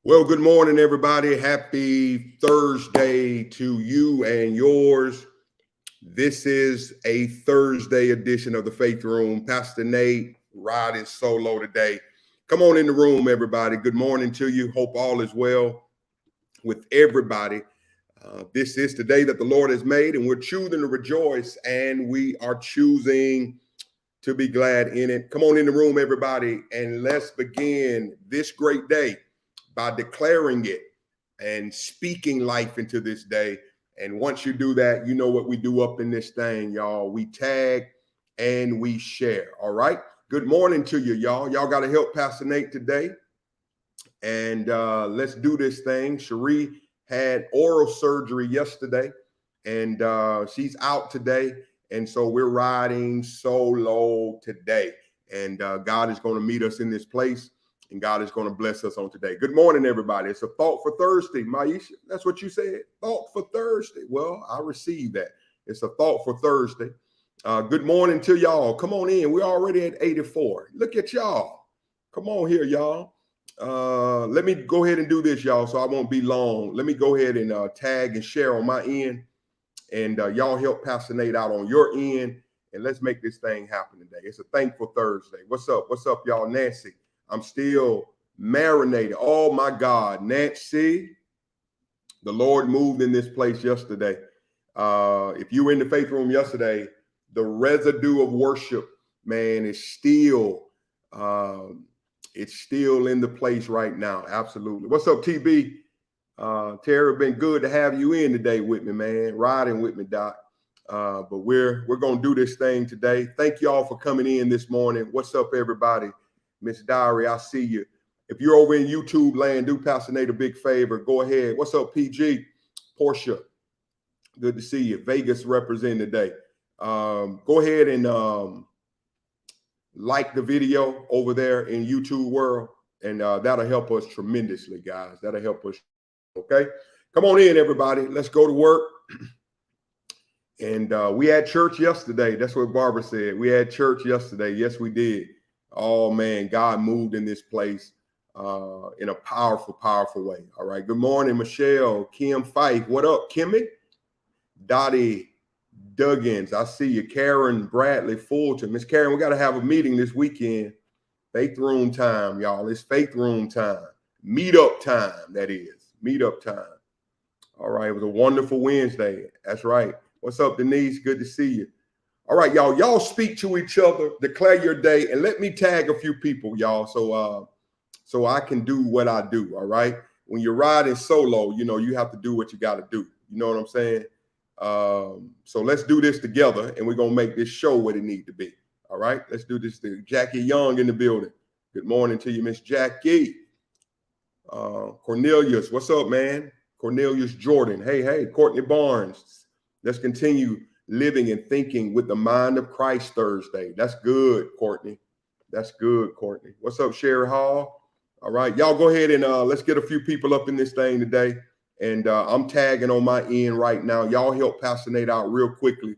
Well, good morning, everybody. Happy Thursday to you and yours. This is a Thursday edition of the Faith Room. Pastor Nate riding solo today. Come on in the room, everybody. Good morning to you. Hope all is well with everybody. This is the day that the Lord has made, and we're choosing to rejoice, and we are choosing to be glad in it. Come on in the room, everybody, and let's begin this great day by declaring it and speaking life into this day. And once you do that, you know what we do up in this thing, y'all. We tag and we share. All right. Good morning to you, y'all. Y'all got to help Pastor Nate today. And let's do this thing. Cherie had oral surgery yesterday, and she's out today. And so we're riding solo today. And God is going to meet us in this place. And God is going to bless us on today. Good morning, everybody. It's a thought for Thursday. Maisha, that's what you said. Thought for Thursday. Well, I received that. It's a thought for Thursday. Good morning to y'all. Come on in. We're already at 84. Look at y'all. Come on here, y'all. Let me go ahead and do this, y'all, so I won't be long. Let me go ahead and tag and share on my end. And y'all help Pastor Nate out on your end. And let's make this thing happen today. It's a thankful Thursday. What's up? What's up, y'all? Nancy. I'm still marinated. Oh, my God. Nancy, the Lord moved in this place yesterday. If you were in the faith room yesterday, the residue of worship, man, is still it's still in the place right now. Absolutely. What's up, TB? Terry, been good to have you in today with me, man. Riding with me, Doc. But we're going to do this thing today. Thank you all for coming in this morning. What's up, everybody? Miss Diary, I see you. If you're over in YouTube land, do Pastor Nate a big favor. Go ahead. What's up, PG? Portia, good to see you. Vegas representing today. Go ahead and like the video over there in YouTube world, and that'll help us tremendously, guys. That'll help us. Okay, come on in, everybody. Let's go to work. And we had church yesterday. That's what Barbara said. We had church yesterday. Yes, we did. Oh, man, God moved in this place in a powerful, powerful way. All right. Good morning, Michelle, Kim Fife. What up, Kimmy? Dottie Duggins. I see you. Karen Bradley Fulton. Miss Karen, we got to have a meeting this weekend. Faith room time, y'all. It's faith room time. Meetup time, that is. Meetup time. All right. It was a wonderful Wednesday. That's right. What's up, Denise? Good to see you. All right, y'all. Y'all speak to each other, declare your day, and let me tag a few people, y'all, so I can do what I do. All right. When you're riding solo, you know, you have to do what you got to do. You know what I'm saying? So let's do this together, and we're gonna make this show what it needs to be. All right. Let's do this thing. Jackie Young in the building. Good morning to you, Miss Jackie. Cornelius, what's up, man? Cornelius Jordan. Hey, Courtney Barnes. Let's continue living and thinking with the mind of Christ Thursday. That's good, Courtney. That's good, Courtney. What's up, Sherry Hall? All right, y'all go ahead and let's get a few people up in this thing today. And I'm tagging on my end right now. Y'all help Pastor Nate out real quickly.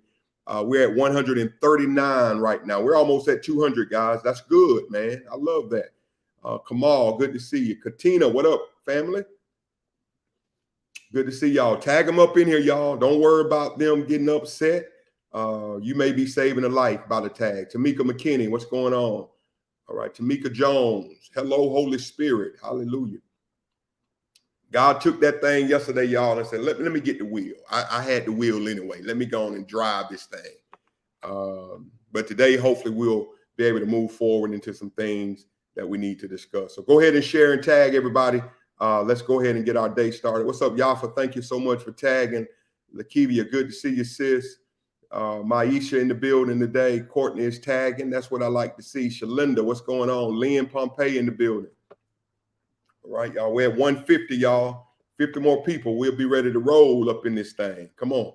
We're at 139 right now. We're almost at 200, guys. That's good, man. I love that. Kamal, good to see you. Katina, what up, family? Good to see y'all. Tag them up in here, y'all. Don't worry about them getting upset. You may be saving a life by the tag. Tamika McKinney, what's going on? All right. Tamika Jones. Hello, Holy Spirit. Hallelujah. God took that thing yesterday, y'all, and said, let me get the wheel. I had the wheel anyway. Let me go on and drive this thing. But today, hopefully, we'll be able to move forward into some things that we need to discuss. So go ahead and share and tag everybody. Let's go ahead and get our day started. What's up, Yafa? Thank you so much for tagging. Lakivia, good to see you, sis. Maisha in the building today. Courtney is tagging. That's what I like to see. Shalinda, what's going on? Lynn Pompey in the building. All right, y'all. We're at 150, y'all. 50 more people. We'll be ready to roll up in this thing. Come on.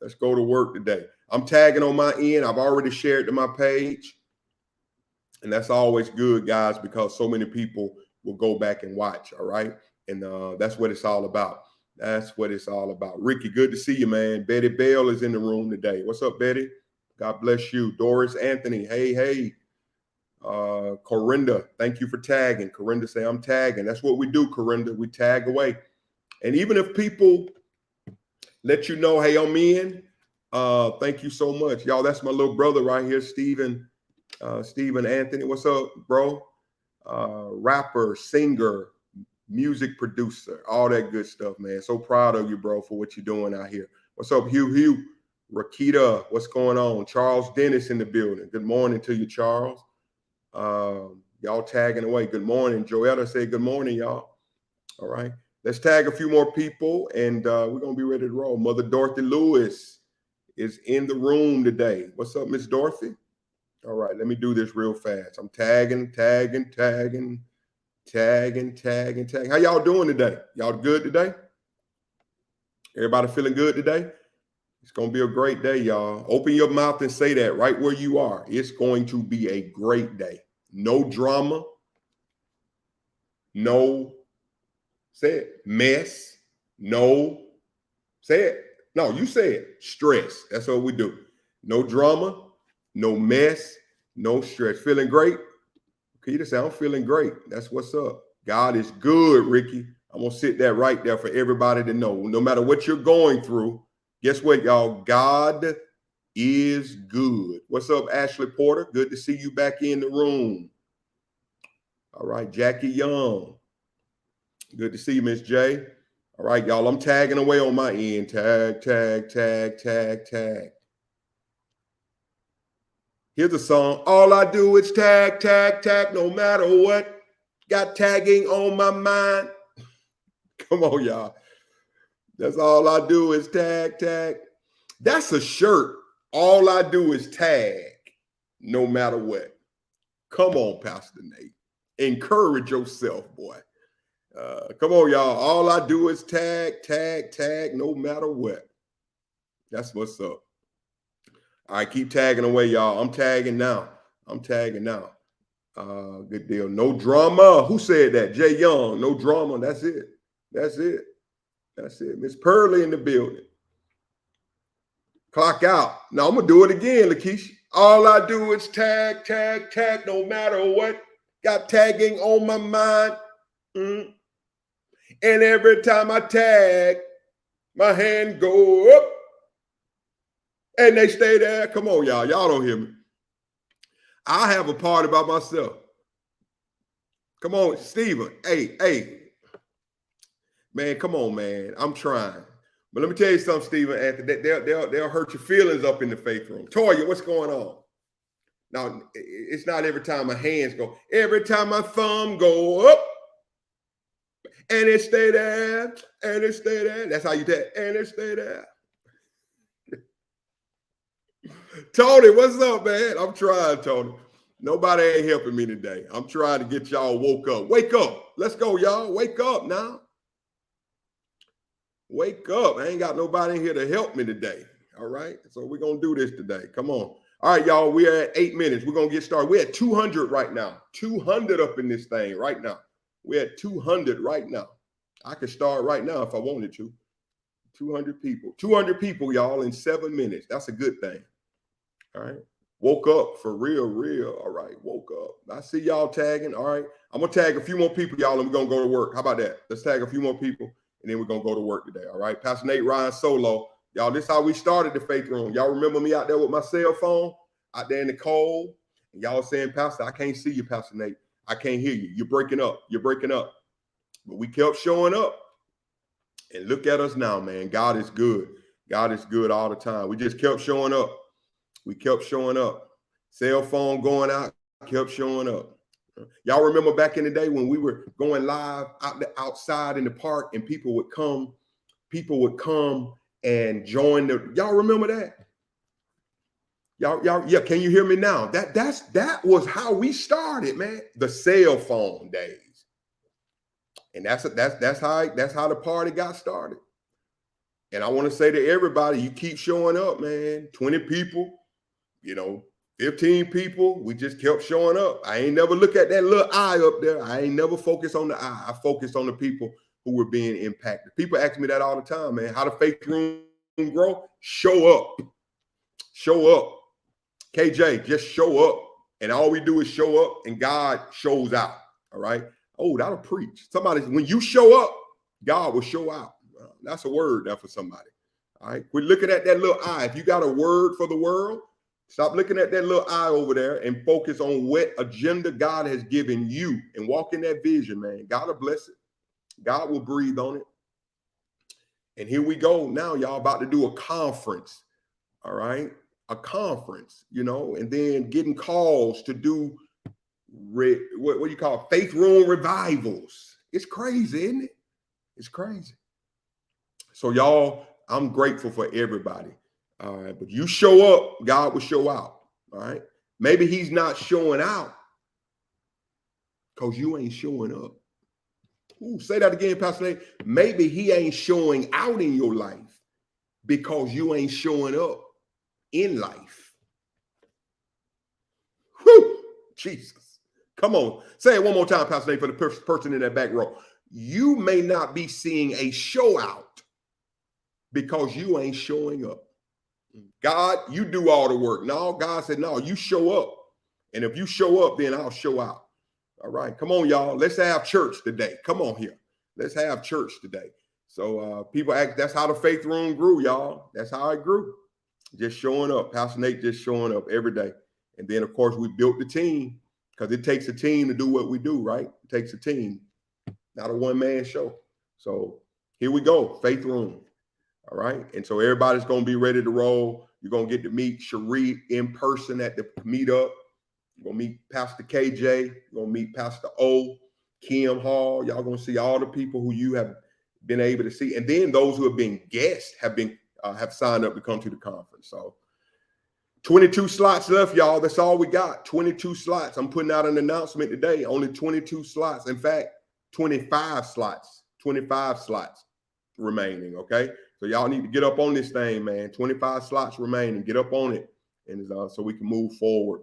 Let's go to work today. I'm tagging on my end. I've already shared to my page. And that's always good, guys, because so many people will go back and watch. All right. And that's what it's all about. That's what it's all about. Ricky, good to see you, man. Betty Bell is in the room today. What's up, Betty? God bless you. Doris Anthony. Hey. Corinda, thank you for tagging. Corinda say, I'm tagging. That's what we do, Corinda. We tag away. And even if people let you know, hey, I'm in, thank you so much. Y'all, that's my little brother right here, Stephen Anthony. What's up, bro? Rapper, singer, music producer, all that good stuff, man. So proud of you, bro, for what you're doing out here. What's up, Hugh? Rakita, what's going on? Charles Dennis in the building. Good morning to you, Charles. Y'all tagging away. Good morning. Joetta said good morning, y'all. All right. Let's tag a few more people, and we're going to be ready to roll. Mother Dorothy Lewis is in the room today. What's up, Miss Dorothy? All right, let me do this real fast. I'm tagging. How y'all doing today? Y'all good today? Everybody feeling good today? It's going to be a great day, y'all. Open your mouth and say that right where you are. It's going to be a great day. No drama. No, say it, mess. No, say it. No, you say it. Stress. That's what we do. No drama, no mess, no stress. Feeling great? Peter said, I'm feeling great. That's what's up. God is good, Ricky. I'm going to sit that right there for everybody to know. No matter what you're going through, guess what, y'all? God is good. What's up, Ashley Porter? Good to see you back in the room. All right, Jackie Young. Good to see you, Miss J. All right, y'all, I'm tagging away on my end. Tag. Here's a song. All I do is tag, no matter what. Got tagging on my mind. Come on, y'all. That's all I do is tag. That's a shirt. All I do is tag, no matter what. Come on, Pastor Nate. Encourage yourself, boy. Come on, y'all. All I do is tag, no matter what. That's what's up. All right, keep tagging away, y'all. I'm tagging now. Good deal. No drama. Who said that? Jay Young. No drama. That's it. Miss Pearly in the building. Clock out. Now I'm going to do it again, Lakeisha. All I do is tag, no matter what. Got tagging on my mind. And every time I tag, my hand go up. And they stay there. Come on, y'all. Y'all don't hear me. I have a party by myself. Come on, Steven. Hey. Man, come on, man. I'm trying. But let me tell you something, Stephen Anthony. They'll hurt your feelings up in the faith room. Toya, what's going on? Now, it's not every time my hands go. Every time my thumb go up, and it stay there, That's how you tag, and it stay there. Tony, what's up, man? I'm trying, Tony. Nobody ain't helping me today. I'm trying to get y'all woke up. Wake up. Let's go, y'all. Wake up now. Wake up. I ain't got nobody in here to help me today. All right. So we're going to do this today. Come on. All right, y'all. We're at 8 minutes. We're going to get started. We're at 200 right now. 200 up in this thing right now. We're at 200 right now. I could start right now if I wanted to. 200 people. 200 people, y'all, in 7 minutes. That's a good thing. All right. Woke up for real. All right. Woke up. I see y'all tagging. All right. I'm going to tag a few more people, y'all, and we're going to go to work. How about that? Let's tag a few more people, and then we're going to go to work today. All right. Pastor Nate Ryan Solo. Y'all, this is how we started the faith room. Y'all remember me out there with my cell phone out there in the cold? And y'all saying, Pastor, I can't see you, Pastor Nate. I can't hear you. You're breaking up. But we kept showing up. And look at us now, man. God is good. God is good all the time. We just kept showing up. Cell phone going out, kept showing up. Y'all remember back in the day when we were going live outside in the park and people would come and join y'all remember that? Y'all, yeah, can you hear me now? That was how we started, man. The cell phone days. And that's how the party got started. And I want to say to everybody, you keep showing up, man. 20 people, 15 people. We just kept showing up. I ain't never look at that little eye up there. I ain't never focused on the eye. I focused on the people who were being impacted. People ask me that all the time, man. How the faith room grow? Show up. KJ, just show up. And all we do is show up and God shows out. All right. Oh, that'll preach. Somebody, when you show up, God will show out. That's a word there for somebody. All right. Quit looking at that little eye. If you got a word for the world, stop looking at that little eye over there and focus on what agenda God has given you and walk in that vision, man. God will bless it. God will breathe on it. And here we go. Now y'all about to do a conference. All right. A conference, you know, and then getting calls to do what do you call it? Faith room revivals. It's crazy, isn't it? It's crazy. So y'all, I'm grateful for everybody. All right. But you show up, God will show out. All right. Maybe he's not showing out because you ain't showing up. Ooh, say that again, Pastor Nate. Maybe he ain't showing out in your life because you ain't showing up in life. Whew, Jesus. Come on. Say it one more time, Pastor Nate, for the person in that back row. You may not be seeing a show out because you ain't showing up. God, you do all the work. No, God said, no, you show up. And if you show up, then I'll show out. All right. Come on, y'all. Let's have church today. Come on here. Let's have church today. So people act, that's how the faith room grew, y'all. That's how it grew. Just showing up. Pastor Nate just showing up every day. And then, of course, we built the team because it takes a team to do what we do, right? It takes a team, not a one-man show. So here we go. Faith room. All right. And so everybody's going to be ready to roll. You're going to get to meet Cherie in person at the meetup. You're going to meet Pastor KJ. You're going to meet Pastor O, Kim Hall. Y'all going to see all the people who you have been able to see. And then those who have been guests have signed up to come to the conference. So 22 slots left, y'all. That's all we got. 22 slots. I'm putting out an announcement today. Only 22 slots. In fact, 25 slots. 25 slots remaining, okay? So y'all need to get up on this thing, man. 25 slots remaining. Get up on it. And so we can move forward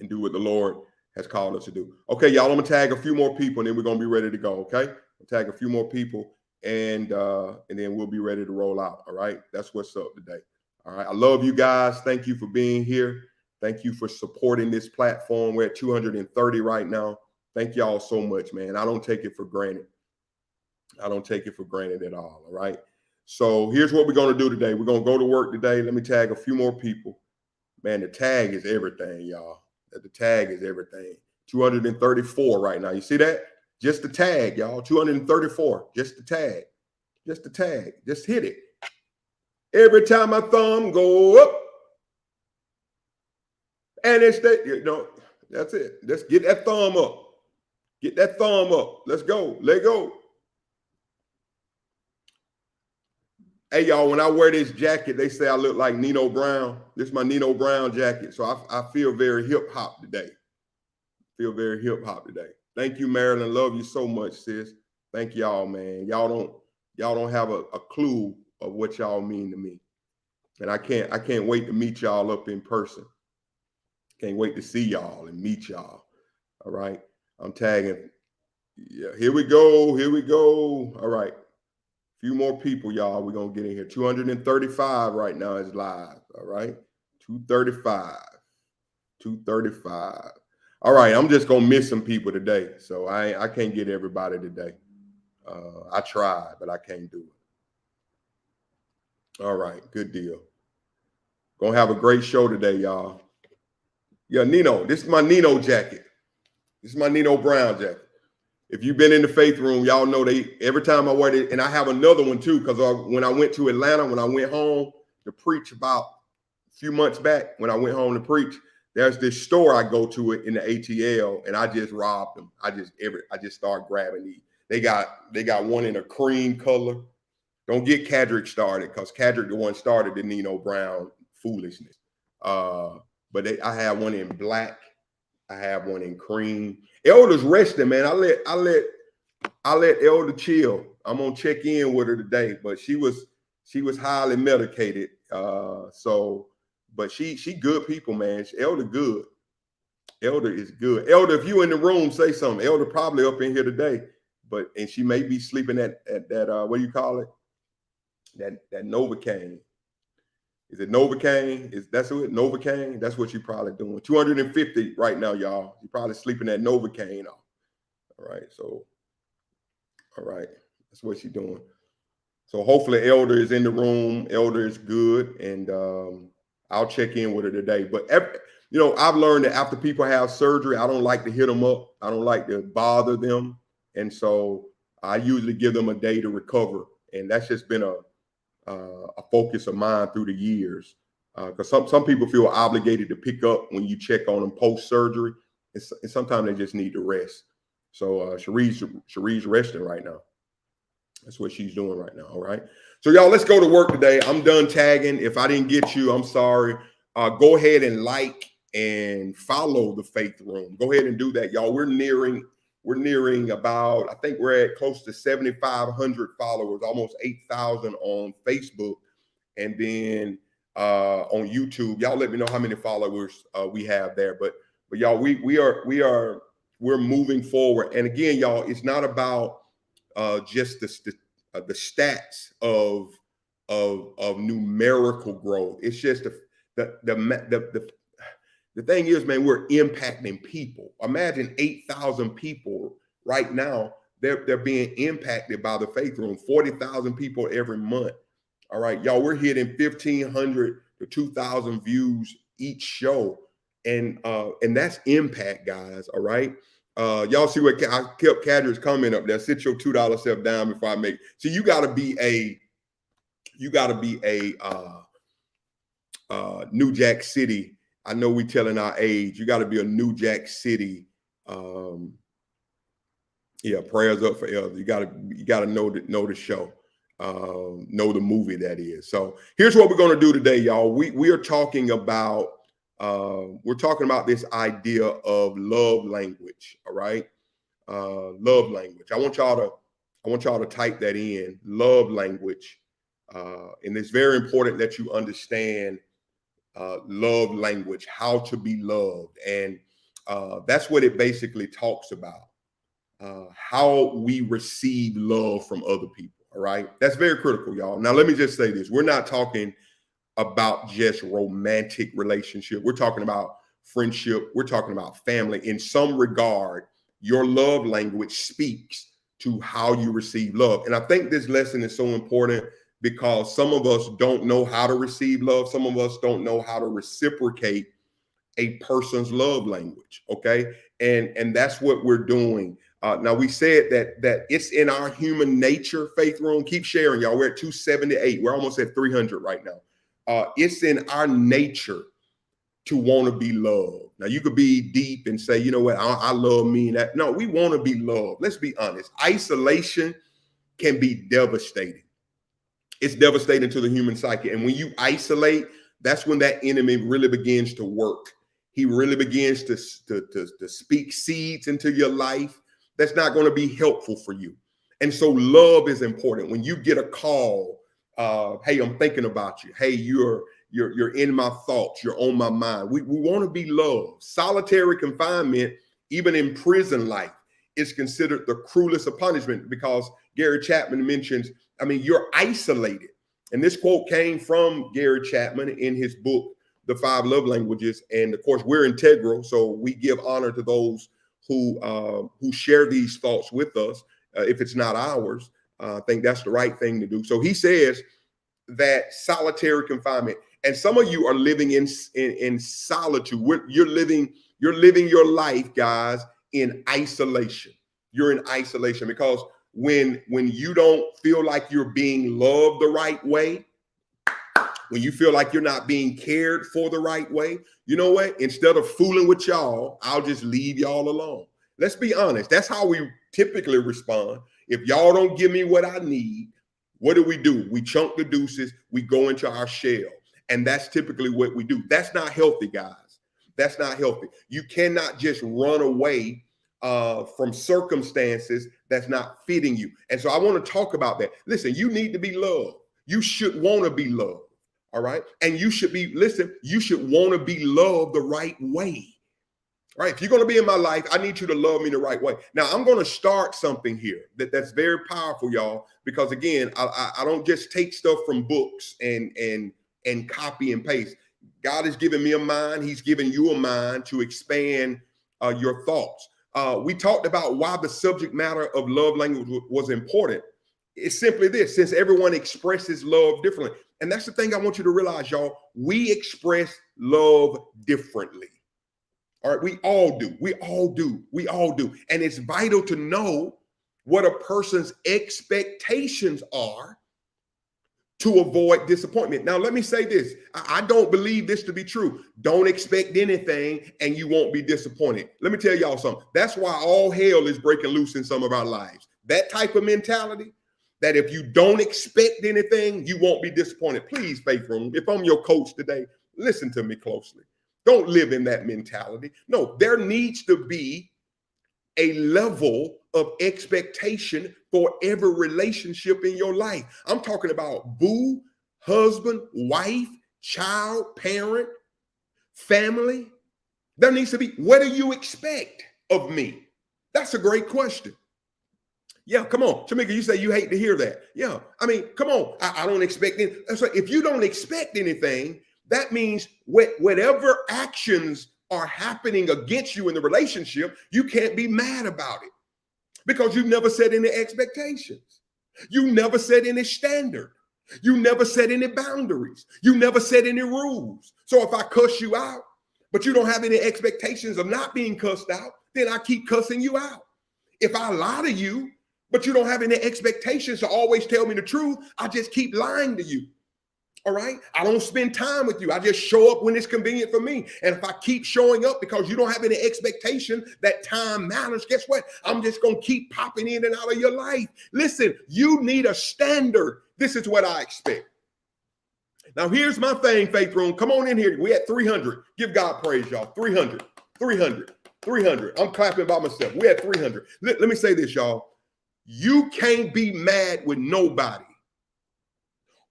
and do what the Lord has called us to do. Okay, y'all, I'm going to tag a few more people, and then we're going to be ready to go, okay? I'll tag a few more people, and then we'll be ready to roll out, all right? That's what's up today. All right, I love you guys. Thank you for being here. Thank you for supporting this platform. We're at 230 right now. Thank y'all so much, man. I don't take it for granted. I don't take it for granted at all right? So here's what we're going to do today. We're going to go to work today. Let me tag a few more people. Man, the tag is everything, y'all. The tag is everything. 234 right now. You see that? Just the tag, y'all. 234. Just the tag. Just the tag. Just hit it. Every time my thumb go up. And it's that, you know, that's it. Let's get that thumb up. Get that thumb up. Let's go. Let go. Hey, y'all, when I wear this jacket, they say I look like Nino Brown. This is my Nino Brown jacket. So I feel very hip hop today. Feel very hip hop today. Thank you, Marilyn. Love you so much, sis. Thank y'all, man. Y'all don't have a clue of what y'all mean to me. And I can't wait to meet y'all up in person. Can't wait to see y'all and meet y'all. All right. I'm tagging. Yeah, here we go. Here we go. All right. Few more people, y'all. We're going to get in here. 235 right now is live. All right. 235. 235. All right. I'm just going to miss some people today. So I can't get everybody today. I tried, but I can't do it. All right. Good deal. Going to have a great show today, y'all. Yeah, Nino. This is my Nino jacket. This is my Nino Brown jacket. If you've been in the faith room, y'all know every time I wear it, and I have another one too, because when I went to Atlanta, when I went home to preach about a few months back, when I went home to preach, there's this store I go to it in the ATL, and I just robbed them. I just start grabbing these. They got one in a cream color. Don't get Cadrick started, because Cadrick the one started the Nino Brown foolishness. But I have one in black. I have one in cream. Elder's resting, man. I let Elder chill. I'm gonna check in with her today, but she was highly medicated. But she good people, man. Elder good. Elder is good. Elder, if you in the room, say something. Elder probably up in here today, and she may be sleeping at that what do you call it? That Novocaine. Is it Novocaine? That's what Novocaine? That's what you're probably doing. 250 right now, y'all. You're probably sleeping that Novocaine off. All right. So, all right. That's what she's doing. So hopefully Elder is in the room. Elder is good. And I'll check in with her today. But, I've learned that after people have surgery, I don't like to hit them up. I don't like to bother them. And so I usually give them a day to recover. And that's just been a focus of mine through the years. Because some people feel obligated to pick up when you check on them post-surgery. And sometimes they just need to rest. So Cherie's resting right now. That's what she's doing right now. All right. So y'all, let's go to work today. I'm done tagging. If I didn't get you, I'm sorry. Go ahead and like and follow the Faith Room. Go ahead and do that, y'all. We're nearing about, I think we're at close to 7,500 followers, almost 8,000 on Facebook, and then on YouTube. Y'all let me know how many followers we have there. But y'all, we're moving forward. And again, y'all, it's not about just the stats of numerical growth. It's just the thing is, man, we're impacting people. Imagine 8,000 people right now. They're being impacted by the Faith Room. 40,000 people every month. All right, y'all, we're hitting 1,500 to 2,000 views each show, and that's impact, guys. All right. Y'all see what I kept Cadre's comment up there. Sit your $2 self down before I make. So you got to be a New Jack City. I know we telling our age. You got to be a New Jack City. Prayers up for Elder. You got to know the show, know the movie that is. So here's what we're going to do today, y'all. We are talking about. We're talking about this idea of love language. All right. Love language. I want y'all to type that in, love language. And it's very important that you understand love language, how to be loved. And that's what it basically talks about, how we receive love from other people. All right. That's very critical, y'all. Now, let me just say this. We're not talking about just romantic relationship. We're talking about friendship. We're talking about family. In some regard, your love language speaks to how you receive love. And I think this lesson is so important because some of us don't know how to receive love. Some of us don't know how to reciprocate a person's love language. Okay. And that's what we're doing. Now, we said that it's in our human nature, Faith Room. Keep sharing, y'all. We're at 278. We're almost at 300 right now. It's in our nature to want to be loved. Now, you could be deep and say, you know what, I love me and that. No, we want to be loved. Let's be honest. Isolation can be devastating. It's devastating to the human psyche. And when you isolate, that's when that enemy really begins to work. He really begins to speak seeds into your life that's not going to be helpful for you. And so love is important. When you get a call, hey, I'm thinking about you. Hey, you're in my thoughts. You're on my mind. We want to be loved. Solitary confinement, even in prison life, is considered the cruelest of punishment because Gary Chapman mentions, you're isolated. And this quote came from Gary Chapman in his book, The 5 Love Languages. And of course, we're integral. So we give honor to those who share these thoughts with us. If it's not ours, I think that's the right thing to do. So he says that solitary confinement, and some of you are living in solitude. You're living your life, guys, in isolation. You're in isolation because when you don't feel like you're being loved the right way, when you feel like you're not being cared for the right way, you know what? Instead of fooling with y'all, I'll just leave y'all alone. Let's be honest. That's how we typically respond. If y'all don't give me what I need, what do? We chunk the deuces. We go into our shell. And that's typically what we do. That's not healthy, guys. That's not healthy. You cannot just run away from circumstances that's not fitting you. And so I want to talk about that. Listen, you need to be loved. You should want to be loved. All right. And you should want to be loved the right way. All right. If you're going to be in my life, I need you to love me the right way. Now, I'm going to start something here that's very powerful, y'all, because again, I don't just take stuff from books and and copy and paste. God has given me a mind. He's given you a mind to expand your thoughts. We talked about why the subject matter of love language was important. It's simply this: since everyone expresses love differently. And that's the thing I want you to realize, y'all. We express love differently. All right, we all do. We all do. We all do. And it's vital to know what a person's expectations are to avoid disappointment. Now, let me say this. I don't believe this to be true. Don't expect anything and you won't be disappointed. Let me tell y'all something. That's why all hell is breaking loose in some of our lives. That type of mentality, that if you don't expect anything, you won't be disappointed. Please, Faith Room, if I'm your coach today, listen to me closely. Don't live in that mentality. No, there needs to be a level of expectation for every relationship in your life. I'm talking about boo, husband, wife, child, parent, family. There needs to be, what do you expect of me? That's a great question. Yeah, come on. Shamika, you say you hate to hear that. Yeah, I mean, come on. I don't expect it. So if you don't expect anything, that means whatever actions are happening against you in the relationship, you can't be mad about it because you've never set any expectations. You never set any standard. You never set any boundaries. You never set any rules. So if I cuss you out, but you don't have any expectations of not being cussed out, then I keep cussing you out. If I lie to you, but you don't have any expectations to always tell me the truth, I just keep lying to you. All right. I don't spend time with you. I just show up when it's convenient for me. And if I keep showing up because you don't have any expectation that time matters, guess what? I'm just going to keep popping in and out of your life. Listen, you need a standard. This is what I expect. Now, here's my thing, Faith Room. Come on in here. We at 300. Give God praise, y'all. 300, 300, 300. I'm clapping by myself. We at 300. Let me say this, y'all. You can't be mad with nobody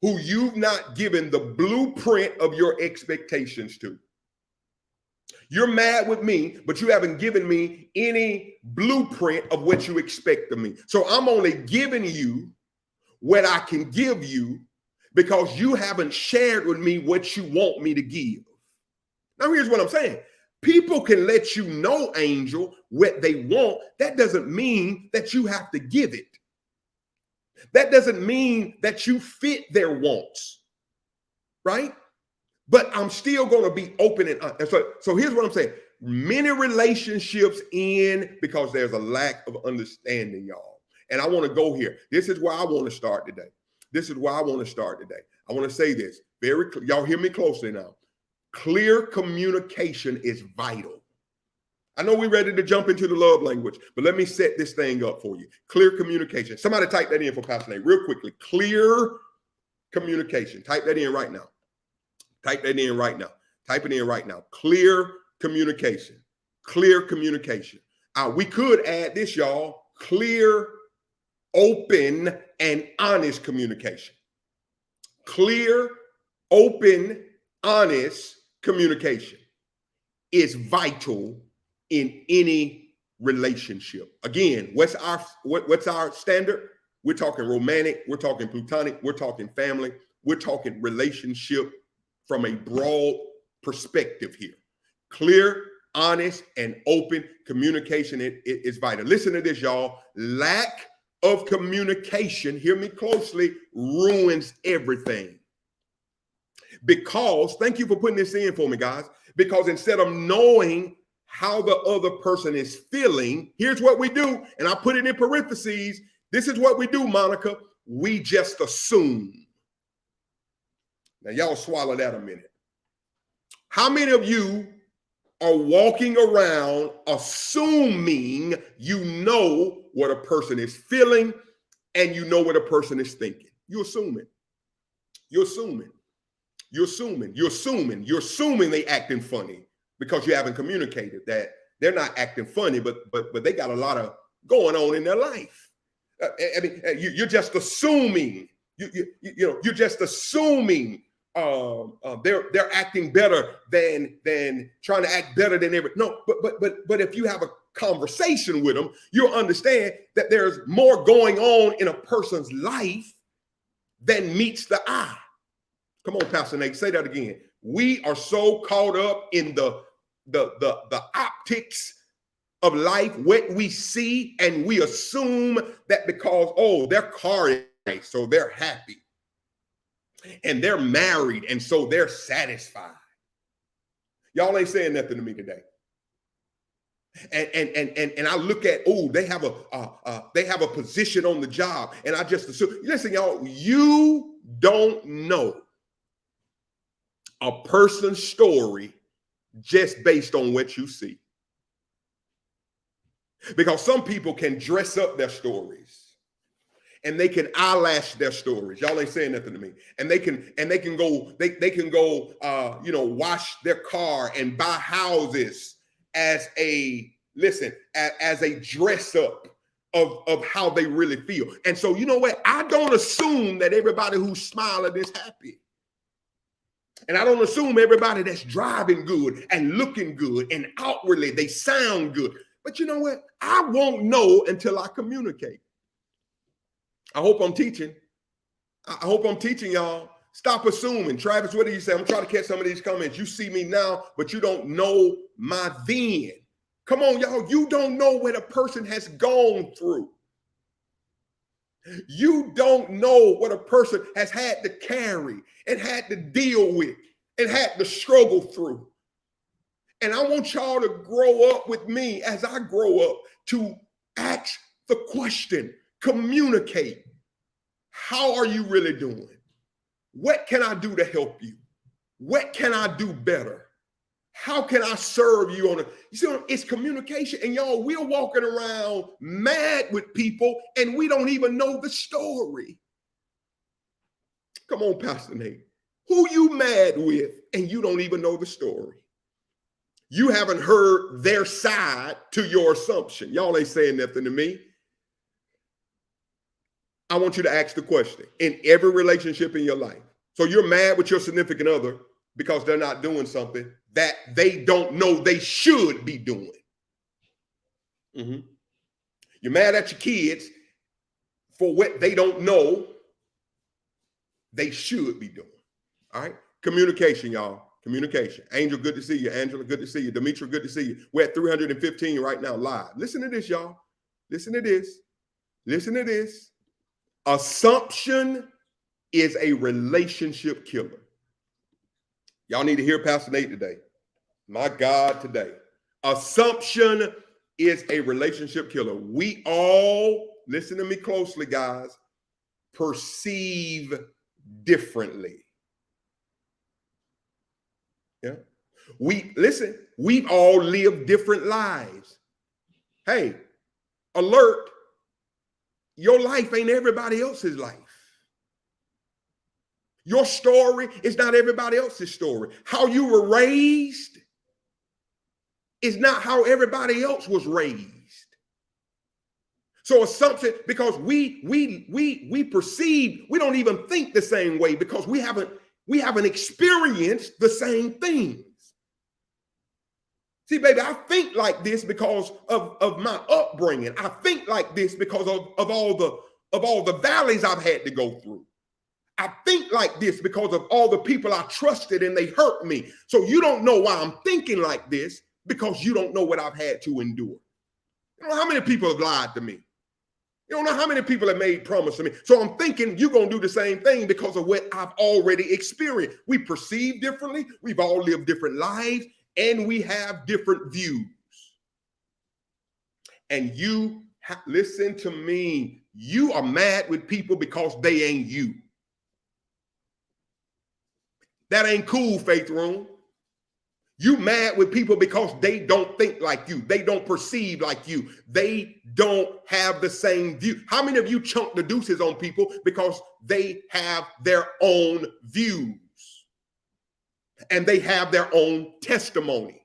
who you've not given the blueprint of your expectations to. You're mad with me, but you haven't given me any blueprint of what you expect of me. So I'm only giving you what I can give you because you haven't shared with me what you want me to give. Now, here's what I'm saying. People can let you know, Angel, what they want. That doesn't mean that you have to give it. That doesn't mean that you fit their wants, right? But I'm still going to be open and honest. So here's what I'm saying. Many relationships end because there's a lack of understanding, y'all. And I want to go here. This is where I want to start today. This is where I want to start today. I want to say this very clear. Y'all hear me closely now. Clear communication is vital. I know we're ready to jump into the love language, but let me set this thing up for you. Clear communication. Somebody type that in for Pastor Nate real quickly. Clear communication. Type that in right now. Type that in right now. Type it in right now. Clear communication. Clear communication. We could add this, y'all. Clear, open, and honest communication. Clear, open, honest communication is vital in any relationship. Again, what's our standard? We're talking romantic, we're talking platonic, we're talking family, we're talking relationship from a broad perspective here. Clear, honest, and open communication is vital. Listen to this, y'all. Lack of communication, hear me closely, ruins everything. Because, thank you for putting this in for me, guys, because instead of knowing how the other person is feeling, here's what we do, and I put it in parentheses. This is what we do, Monica. We just assume. Now, y'all swallow that a minute. How many of you are walking around assuming you know what a person is feeling and you know what a person is thinking? You're assuming. You're assuming. You're assuming. You're assuming. You're assuming they acting funny because you haven't communicated that they're not acting funny, but they got a lot of going on in their life. You're just assuming. You're just assuming they're acting better than trying to act better than ever. No, but if you have a conversation with them, you'll understand that there's more going on in a person's life than meets the eye. Come on, Pastor Nate, say that again. We are so caught up in the optics of life, what we see, and we assume that because, oh, their car is nice, so they're happy. And they're married, and so they're satisfied. Y'all ain't saying nothing to me today. And I look at, oh, they have a position on the job, and I just assume. Listen, y'all, you don't know a person's story just based on what you see. Because some people can dress up their stories, and they can eyelash their stories. Y'all ain't saying nothing to me. And they can go wash their car and buy houses as a dress up of how they really feel. And so, you know what? I don't assume that everybody who's smiling is happy. And I don't assume everybody that's driving good and looking good and outwardly they sound good. But you know what? I won't know until I communicate. I hope I'm teaching. I hope I'm teaching y'all. Stop assuming. Travis, what do you say? I'm trying to catch some of these comments. You see me now, but you don't know my then. Come on, y'all. You don't know what a person has gone through. You don't know what a person has had to carry and had to deal with and had to struggle through. And I want y'all to grow up with me as I grow up to ask the question, communicate. How are you really doing? What can I do to help you? What can I do better? How can I serve you you see, it's communication. And y'all, we're walking around mad with people and we don't even know the story. Come on, Pastor Nate. Who you mad with and you don't even know the story? You haven't heard their side to your assumption. Y'all ain't saying nothing to me. I want you to ask the question in every relationship in your life. So you're mad with your significant other because they're not doing something that they don't know they should be doing. You're mad at your kids for what they don't know they should be doing. All right. Communication, y'all. Communication. Angel, good to see you. Angela, good to see you. Demetra, good to see you. We're at 315 right now live. Listen to this, y'all. Listen to this. Listen to this. Assumption is a relationship killer. Y'all need to hear Pastor Nate today. My God, today. Assumption is a relationship killer. We all, listen to me closely, guys, perceive differently. Yeah. We've all lived different lives. Hey, alert, your life ain't everybody else's life. Your story is not everybody else's story. How you were raised is not how everybody else was raised. So assumption, because we perceive, we don't even think the same way because we haven't experienced the same things. See, baby, I think like this because of my upbringing. I think like this because of all the valleys I've had to go through. I think like this because of all the people I trusted and they hurt me. So you don't know why I'm thinking like this because you don't know what I've had to endure. You know how many people have lied to me? You don't know how many people have made promises to me. So I'm thinking you're going to do the same thing because of what I've already experienced. We perceive differently. We've all lived different lives and we have different views. And you, listen to me, you are mad with people because they ain't you. That ain't cool, Faith Room. You mad with people because they don't think like you. They don't perceive like you. They don't have the same view. How many of you chunk the deuces on people because they have their own views and they have their own testimony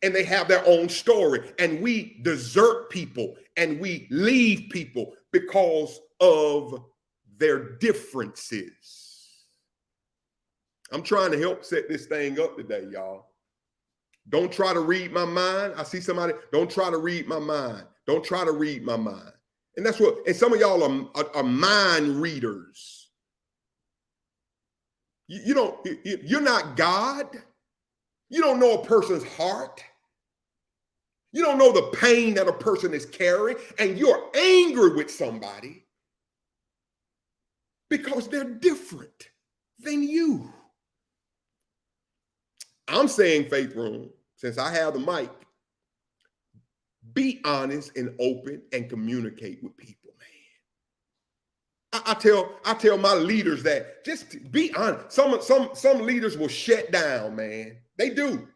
and they have their own story, and we desert people and we leave people because of their differences? I'm trying to help set this thing up today, y'all. Don't try to read my mind. I see somebody, don't try to read my mind. Don't try to read my mind. And that's what, and some of y'all are mind readers. You're not God. You don't know a person's heart. You don't know the pain that a person is carrying, and you're angry with somebody because they're different than you. I'm saying, Faith Room, since I have the mic, be honest and open and communicate with people, man. I tell my leaders that just be honest. Some leaders will shut down, man. They do.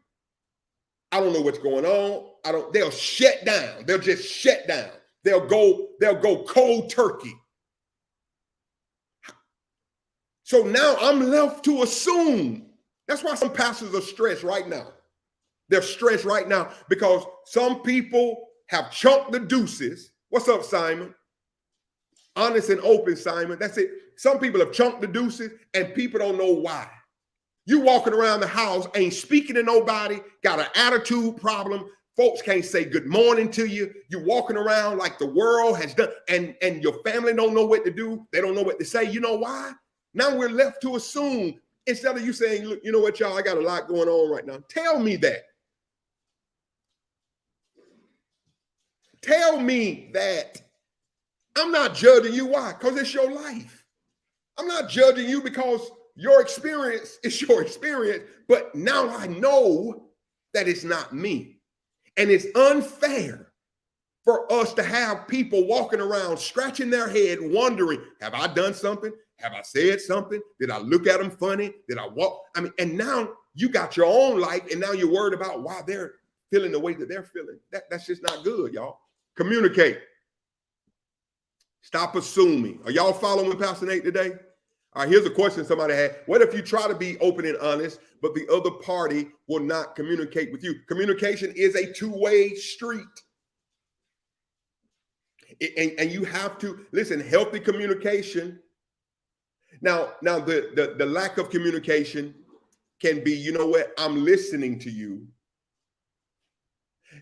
I don't know what's going on. They'll shut down. They'll just shut down. They'll go cold turkey. So now I'm left to assume. That's why some pastors are stressed right now. They're stressed right now because some people have chunked the deuces. What's up, Simon? Honest and open, Simon. That's it. Some people have chunked the deuces and people don't know why. You walking around the house, ain't speaking to nobody, got an attitude problem. Folks can't say good morning to you. You're walking around like the world has done, and your family don't know what to do. They don't know what to say. You know why? Now we're left to assume, instead of you saying, look, you know what, y'all, I got a lot going on right now. Tell me that. Tell me that. I'm not judging you. Why? Because it's your life. I'm not judging you because your experience is your experience, but now I know that it's not me. And it's unfair for us to have people walking around scratching their head wondering, have I done something? Have I said something? Did I look at them funny? Did I walk? I mean, and now you got your own life and now you're worried about why they're feeling the way that they're feeling. That's just not good, y'all. Communicate. Stop assuming. Are y'all following Pastor Nate today? All right, here's a question somebody had. What if you try to be open and honest, but the other party will not communicate with you? Communication is a two-way street. And you have to, listen, healthy communication. Now the lack of communication can be, you know what, I'm listening to you,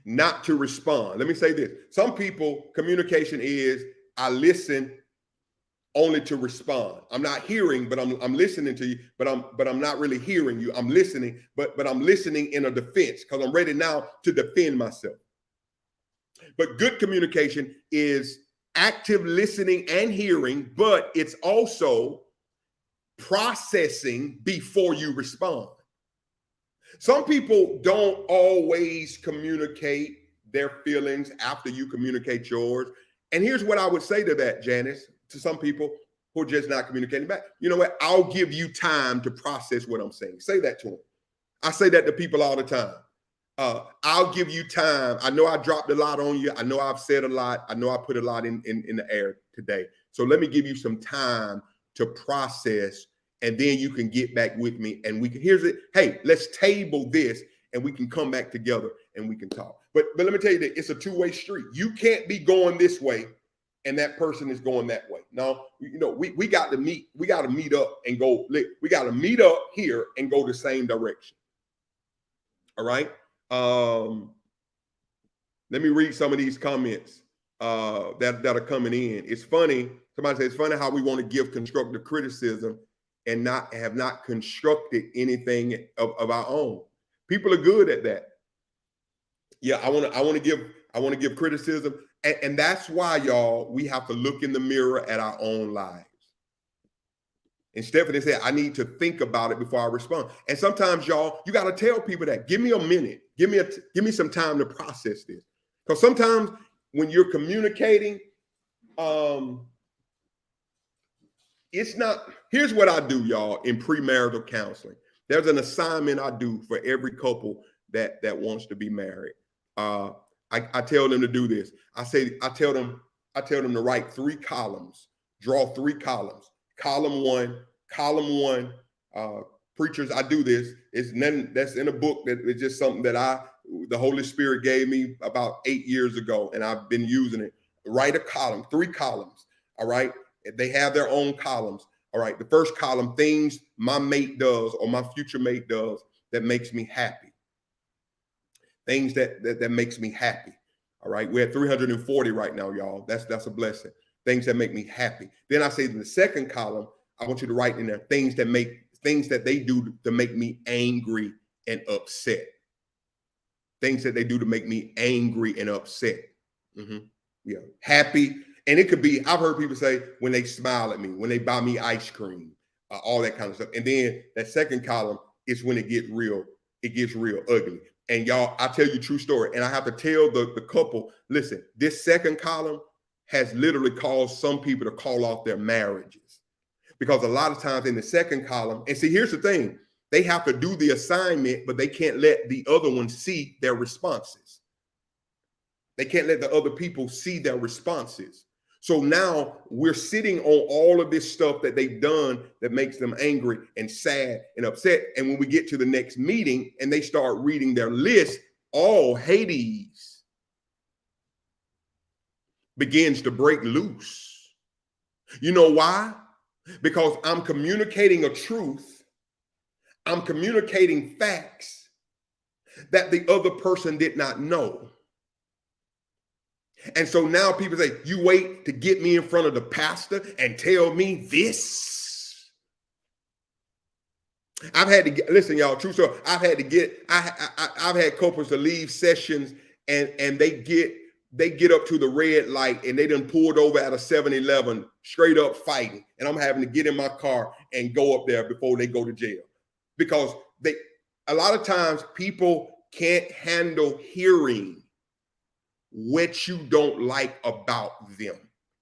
not to respond. Let me say this. Some people, communication is, I listen only to respond. I'm not hearing, but I'm listening to you, but I'm not really hearing you. I'm listening, but I'm listening in a defense because I'm ready now to defend myself. But good communication is active listening and hearing, but it's also processing before you respond. Some people don't always communicate their feelings after you communicate yours. And here's what I would say to that, Janice, to some people who are just not communicating back. You know what? I'll give you time to process what I'm saying. Say that to them. I say that to people all the time. I'll give you time. I know I dropped a lot on you. I know I've said a lot. I know I put a lot in the air today. So let me give you some time to process, and then you can get back with me. And we can, here's it. Hey, let's table this and we can come back together and we can talk. But let me tell you that it's a two-way street. You can't be going this way and that person is going that way. No, you know, we got to meet. We got to meet up and go. We got to meet up here and go the same direction. All right. Let me read some of these comments that are coming in. It's funny. Somebody says it's funny how we want to give constructive criticism and have not constructed anything of our own. People are good at that. Yeah, I want to give criticism, and that's why, y'all, we have to look in the mirror at our own lives. And Stephanie said, I need to think about it before I respond. And sometimes, y'all, you got to tell people that. Give me a minute. Give me some time to process this. Because sometimes when you're communicating, it's not. Here's what I do, y'all, in premarital counseling. There's an assignment I do for every couple that wants to be married. I tell them to do this. I tell them to write 3 columns, draw 3 columns. Column one, preachers, I do this. It's none that's in a book. That it's just something that the Holy Spirit gave me about 8 years ago, and I've been using it. Write a column, 3 columns. All right. They have their own columns. All right. The first column, things my mate does or my future mate does that makes me happy. Things that makes me happy. All right. We're at 340 right now, y'all. That's a blessing. Things that make me happy. Then I say in the second column, I want you to write in there things that make things that they do to make me angry and upset. Things that they do to make me angry and upset. Yeah, happy. And it could be, I've heard people say when they smile at me, when they buy me ice cream, all that kind of stuff. And then that second column is when it gets real ugly. And y'all, I tell you a true story. And I have to tell the couple, listen, this second column has literally caused some people to call off their marriages. Because a lot of times in the second column, and see, here's the thing, they have to do the assignment, but they can't let the other one see their responses. They can't let the other people see their responses. So now we're sitting on all of this stuff that they've done that makes them angry and sad and upset. And when we get to the next meeting and they start reading their list, all Hades begins to break loose. You know why? Because I'm communicating a truth. I'm communicating facts that the other person did not know. And so now people say, you wait to get me in front of the pastor and tell me this. I've had to get, listen, y'all, true story. I've had couples to leave sessions and they get up to the red light and they done pulled over at a 7-Eleven straight up fighting. And I'm having to get in my car and go up there before they go to jail. Because a lot of times people can't handle hearing what you don't like about them.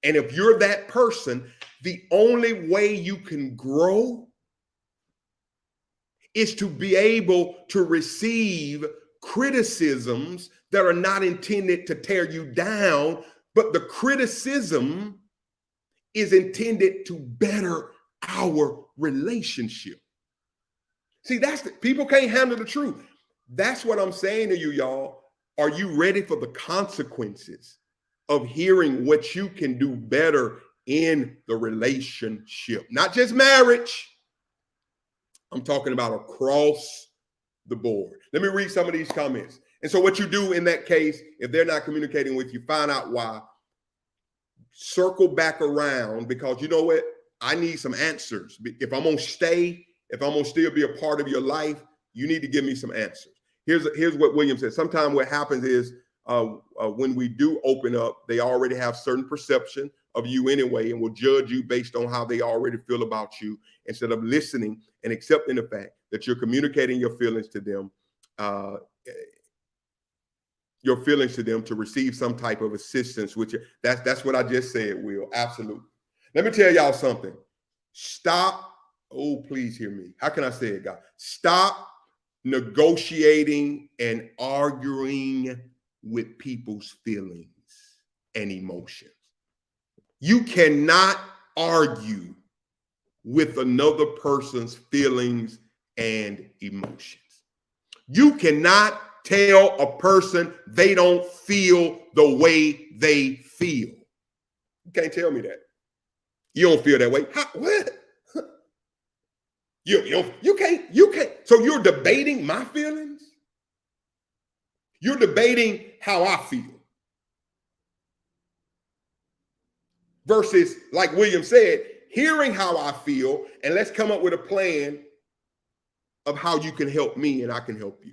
And if you're that person, the only way you can grow is to be able to receive criticisms that are not intended to tear you down, but the criticism is intended to better our relationship. See, people can't handle the truth. That's what I'm saying to you, y'all. Are you ready for the consequences of hearing what you can do better in the relationship? Not just marriage. I'm talking about across the board. Let me read some of these comments. And so what you do in that case, if they're not communicating with you, find out why. Circle back around, because you know what? I need some answers. If I'm going to still be a part of your life, you need to give me some answers. Here's what William said. Sometimes what happens is when we do open up, they already have certain perception of you anyway, and will judge you based on how they already feel about you, instead of listening and accepting the fact that you're communicating your feelings to them, to receive some type of assistance. Which that's what I just said, Will. Absolutely. Let me tell y'all something. Stop. Oh, please hear me. How can I say it, God? Stop negotiating and arguing with people's feelings and emotions. You cannot argue with another person's feelings and emotions. You cannot tell a person they don't feel the way they feel. You can't tell me that. You don't feel that way. What? You can't. So you're debating my feelings? You're debating how I feel. Versus, like William said, hearing how I feel, and let's come up with a plan of how you can help me and I can help you.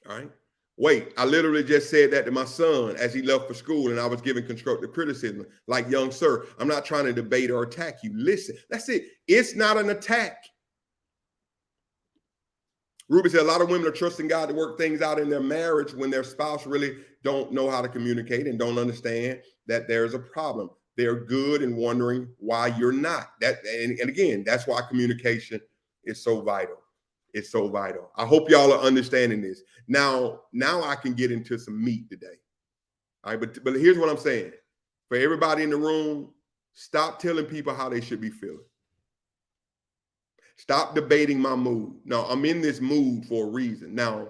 All right? Wait, I literally just said that to my son as he left for school and I was giving constructive criticism. Like, young sir, I'm not trying to debate or attack you. Listen, that's it. It's not an attack. Ruby said a lot of women are trusting God to work things out in their marriage when their spouse really don't know how to communicate and don't understand that there's a problem. They're good and wondering why you're not. And again, that's why communication is so vital. It's so vital. I hope y'all are understanding this. Now I can get into some meat today. All right, but here's what I'm saying. For everybody in the room, stop telling people how they should be feeling. Stop debating my mood. Now, I'm in this mood for a reason. Now,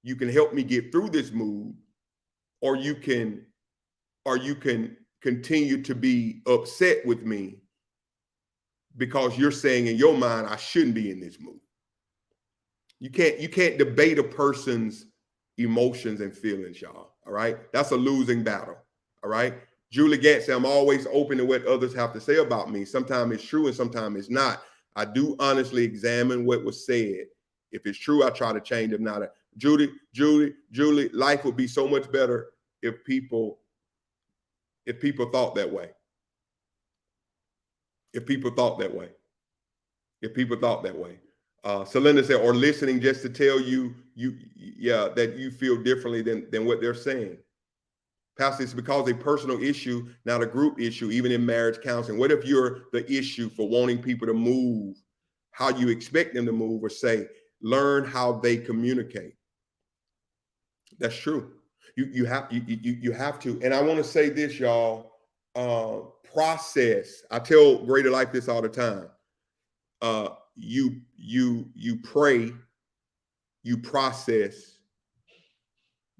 you can help me get through this mood, or you can continue to be upset with me because you're saying in your mind I shouldn't be in this mood. You can't debate a person's emotions and feelings, y'all. All right. That's a losing battle. All right. Julie Gant said, I'm always open to what others have to say about me. Sometimes it's true and sometimes it's not. I do honestly examine what was said. If it's true, I try to change. If not, Julie, life would be so much better if people thought that way. If people thought that way. Celinda said, or listening just to tell you that you feel differently than what they're saying. Pastor, it's because a personal issue, not a group issue, even in marriage counseling. What if you're the issue for wanting people to move how you expect them to move, or say, learn how they communicate? That's true. You have to. And I want to say this, y'all. Process. I tell Greater Life this all the time. You pray, you process,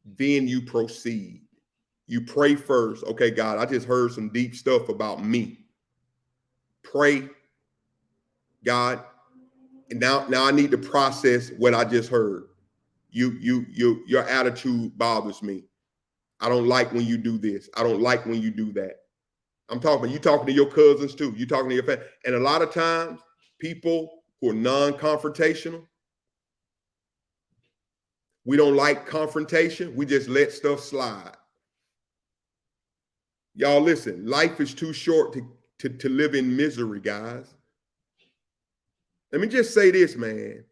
then you proceed. You pray first. Okay, God, I just heard some deep stuff about me. Pray, God, and now I need to process what I just heard. Your attitude bothers me. I don't like when you do this. I don't like when you do that. I'm talking, you talking to your cousins too. You talking to your family. And a lot of times, people who are non-confrontational, we don't like confrontation. We just let stuff slide. Y'all listen, life is too short to live in misery, guys. Let me just say this, man.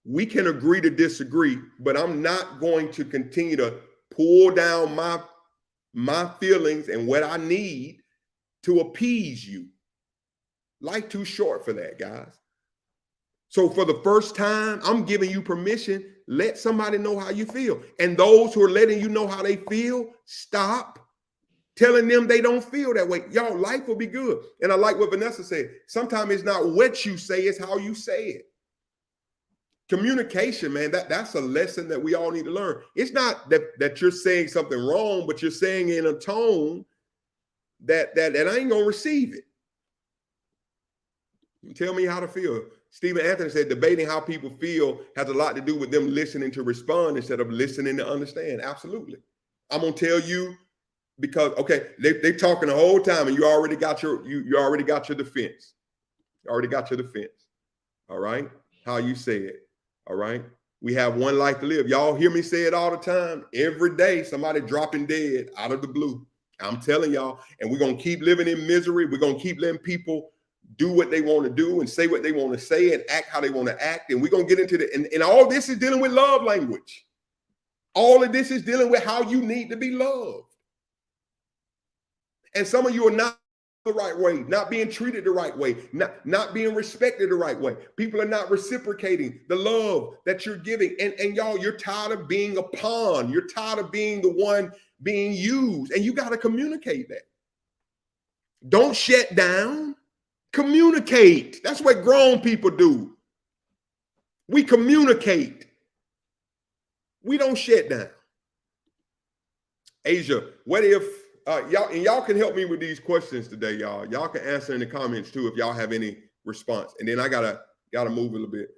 We can agree to disagree, but I'm not going to continue to pull down my feelings and what I need to appease you. Life too short for that, guys. So for the first time, I'm giving you permission. Let somebody know how you feel. And those who are letting you know how they feel, stop telling them they don't feel that way. Y'all, life will be good. And I like what Vanessa said. Sometimes it's not what you say, it's how you say it. Communication, man, that's a lesson that we all need to learn. It's not that you're saying something wrong, but you're saying in a tone that I ain't gonna receive it. Tell me how to feel. Stephen Anthony said debating how people feel has a lot to do with them listening to respond instead of listening to understand. Absolutely. I'm gonna tell you because they talking the whole time and you already got your defense. You already got your defense. All right. How you say it. All right. We have one life to live. Y'all hear me say it all the time. Every day, somebody dropping dead out of the blue. I'm telling y'all, and we're going to keep living in misery. We're going to keep letting people do what they want to do and say what they want to say and act how they want to act. And we're going to get into and all this is dealing with love language. All of this is dealing with how you need to be loved. And some of you are not the right way, not being treated the right way, not being respected the right way. People are not reciprocating the love that you're giving. And y'all, you're tired of being a pawn. You're tired of being the one being used. And you got to communicate that. Don't shut down. Communicate. That's what grown people do. We communicate. We don't shut down. Asia, what if y'all can help me with these questions today, y'all. Y'all can answer in the comments too if y'all have any response. And then I gotta move a little bit.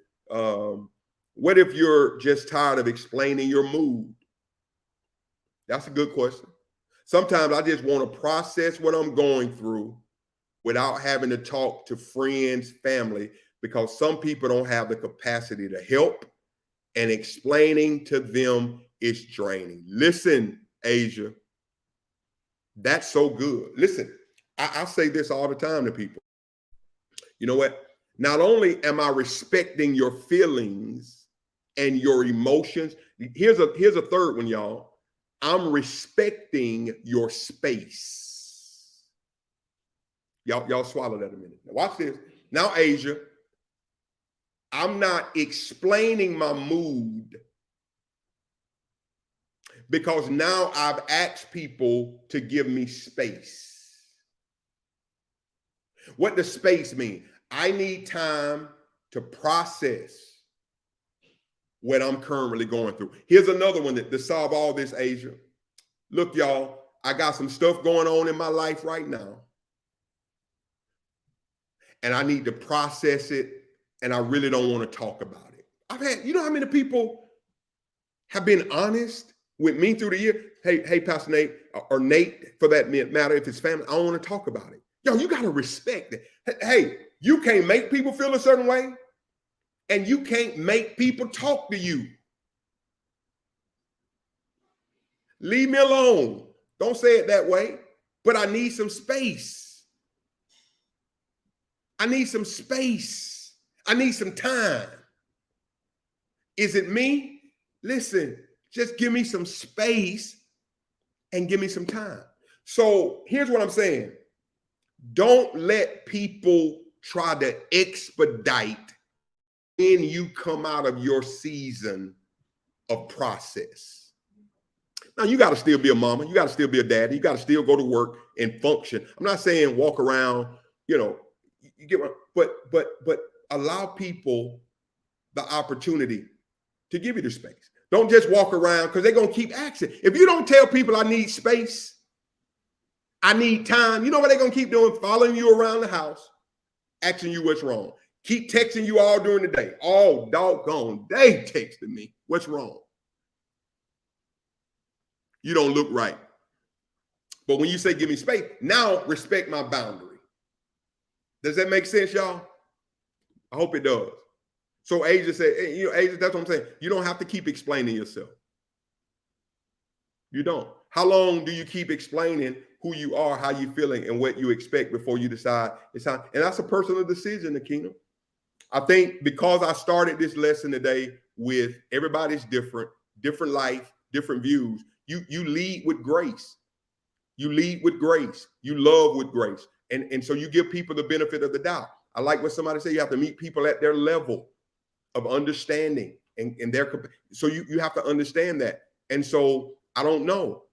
What if you're just tired of explaining your mood? That's a good question. Sometimes I just want to process what I'm going through without having to talk to friends, family, because some people don't have the capacity to help, and explaining to them is draining. Listen, Asia. That's so good. Listen, I say this all the time to people. You know what? Not only am I respecting your feelings and your emotions, here's a third one, y'all. I'm respecting your space. Y'all swallow that a minute. Now watch this. Now, Asia, I'm not explaining my mood, because now I've asked people to give me space. What does space mean? I need time to process what I'm currently going through. Here's another one to solve all this, Asia. Look, y'all, I got some stuff going on in my life right now, and I need to process it, and I really don't want to talk about it. I've had, you know how many people have been honest with me through the year? Hey, Pastor Nate, or Nate, for that matter, if it's family, I don't want to talk about it. Yo, you got to respect it. Hey, you can't make people feel a certain way, and you can't make people talk to you. Leave me alone. Don't say it that way, but I need some space. I need some space. I need some time. Is it me? Listen, just give me some space and give me some time. So here's what I'm saying. Don't let people try to expedite when you come out of your season of process. Now, you got to still be a mama. You got to still be a daddy. You got to still go to work and function. I'm not saying walk around, you get what, but allow people the opportunity to give you the space. Don't just walk around, because they're going to keep asking. If you don't tell people I need space, I need time, you know what they're going to keep doing? Following you around the house, asking you what's wrong. Keep texting you all during the day. All doggone day texting me. What's wrong? You don't look right. But when you say give me space, now respect my boundary. Does that make sense, y'all? I hope it does. So Asia said, Asia, that's what I'm saying. You don't have to keep explaining yourself. You don't. How long do you keep explaining who you are, how you feeling, and what you expect before you decide it's time? And that's a personal decision, Nakina. I think because I started this lesson today with everybody's different life, different views, you lead with grace. You lead with grace. You love with grace. And so you give people the benefit of the doubt. I like what somebody said, you have to meet people at their level of understanding and their, so you have to understand that. And so I don't know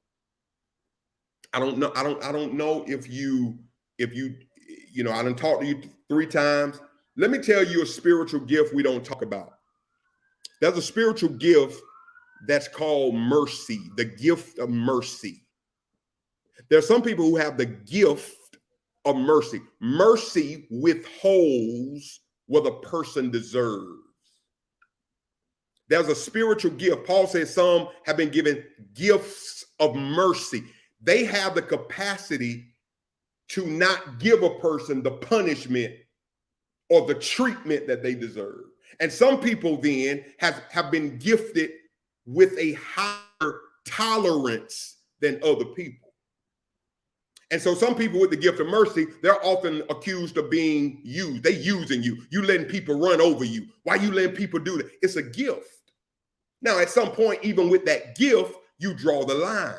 if you, I done talked to you 3 times. Let me tell you a spiritual gift we don't talk about. There's a spiritual gift that's called mercy, the gift of mercy. There's some people who have the gift of mercy. Mercy withholds what a person deserves. There's a spiritual gift. Paul says some have been given gifts of mercy. They have the capacity to not give a person the punishment or the treatment that they deserve. And some people then have been gifted with a higher tolerance than other people. And so some people with the gift of mercy, they're often accused of being used. They using you. You letting people run over you. Why you letting people do that? It's a gift. Now, at some point, even with that gift, you draw the line.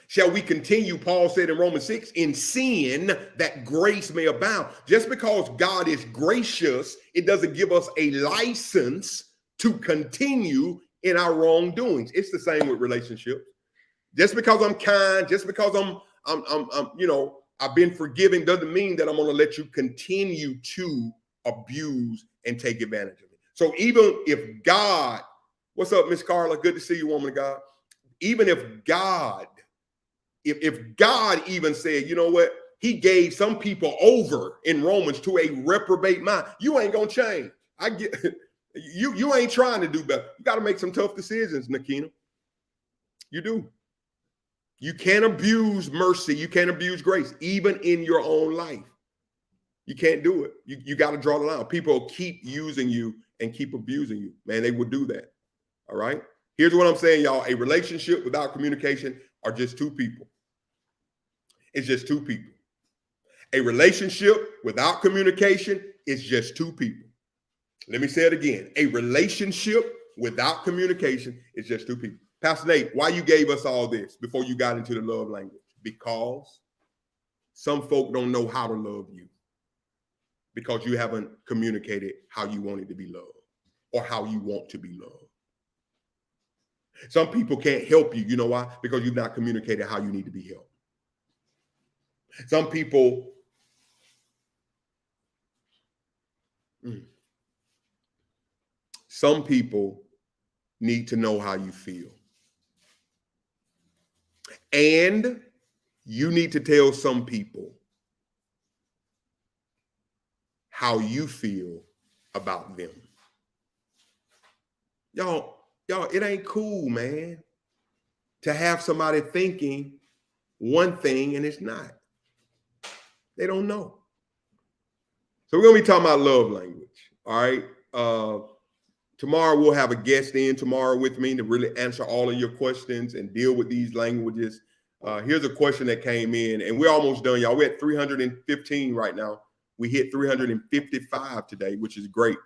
Shall we continue, Paul said in Romans 6, in sin that grace may abound? Just because God is gracious, it doesn't give us a license to continue in our wrongdoings. It's the same with relationships. Just because I'm kind, just because I've been forgiving doesn't mean that I'm going to let you continue to abuse and take advantage of it. So even if God, what's up, Miss Carla? Good to see you, woman of God. Even if God, if God even said, you know what, he gave some people over in Romans to a reprobate mind, you ain't going to change. I get you ain't trying to do better. You got to make some tough decisions, Nakina. You do. You can't abuse mercy. You can't abuse grace, even in your own life. You can't do it. You got to draw the line. People keep using you and keep abusing you. Man, they would do that. All right. Here's what I'm saying, y'all. A relationship without communication are just 2 people. It's just 2 people. A relationship without communication is just 2 people. Let me say it again. A relationship without communication is just 2 people. Pastor Nate, why you gave us all this before you got into the love language? Because some folk don't know how to love you because you haven't communicated how you wanted to be loved or how you want to be loved. Some people can't help you. You know why? Because you've not communicated how you need to be helped. Some people, need to know how you feel. And you need to tell some people how you feel about them. Y'all, it ain't cool, man, to have somebody thinking one thing and it's not. They don't know. So we're going to be talking about love language. All right. Tomorrow we'll have a guest in tomorrow with me to really answer all of your questions and deal with these languages. Here's a question that came in, and we're almost done, y'all. We're at 315 right now. We hit 355 today, which is great.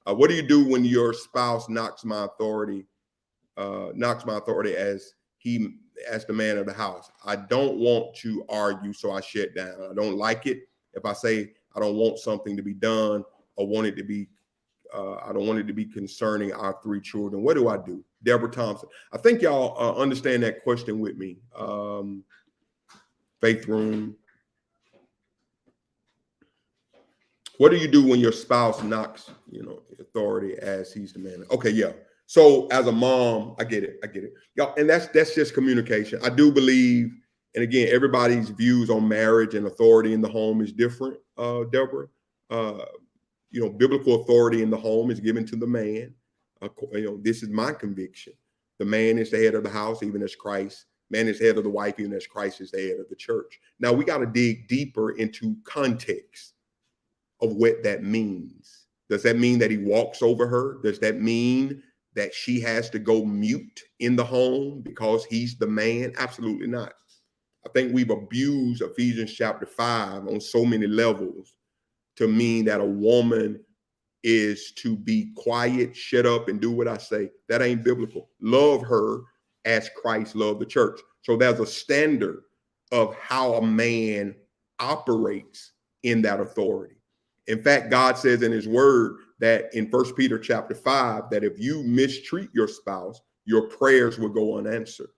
What do you do when your spouse knocks my authority as the man of the house? I don't want to argue, so I shut down. I don't like it if I say I don't want something to be done or want it to be. I don't want it to be concerning our 3 children. What do I do? Deborah Thompson. I think y'all understand that question with me. Faith Room. What do you do when your spouse knocks, authority as he's the man? Okay, yeah. So as a mom, I get it. Y'all, and that's just communication. I do believe, and again, everybody's views on marriage and authority in the home is different, Deborah. Biblical authority in the home is given to the man. This is my conviction. The man is the head of the house, even as Christ. Man is the head of the wife, even as Christ is the head of the church. Now, we got to dig deeper into context of what that means. Does that mean that he walks over her? Does that mean that she has to go mute in the home because he's the man? Absolutely not. I think we've abused Ephesians chapter 5 on so many levels to mean that a woman is to be quiet, shut up, and do what I say. That ain't biblical. Love her as Christ loved the church. So there's a standard of how a man operates in that authority. In fact, God says in his word that in 1 Peter chapter 5, that if you mistreat your spouse, your prayers will go unanswered.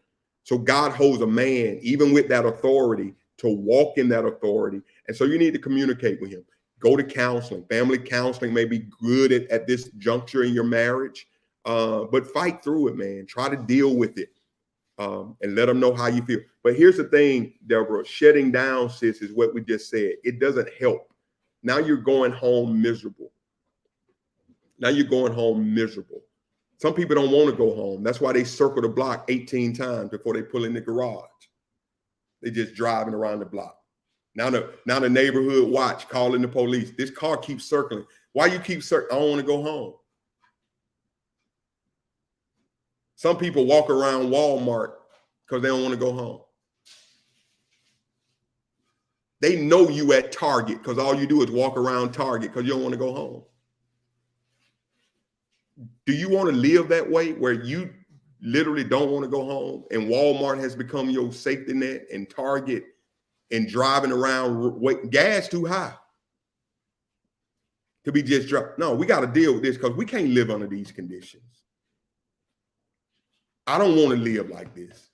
So God holds a man, even with that authority, to walk in that authority. And so you need to communicate with him. Go to counseling. Family counseling may be good at this juncture in your marriage, but fight through it, man. Try to deal with it and let them know how you feel. But here's the thing, Deborah, shutting down, sis, is what we just said. It doesn't help. Now you're going home miserable. Some people don't want to go home. That's why they circle the block 18 times before they pull in the garage. They just driving around the block. Now the neighborhood watch, calling the police. This car keeps circling. Why you keep circling? I don't want to go home. Some people walk around Walmart because they don't want to go home. They know you at Target because all you do is walk around Target because you don't want to go home. Do you want to live that way where you literally don't want to go home and Walmart has become your safety net and Target and driving around, gas too high to be just dropped? No, we got to deal with this because we can't live under these conditions. I don't want to live like this.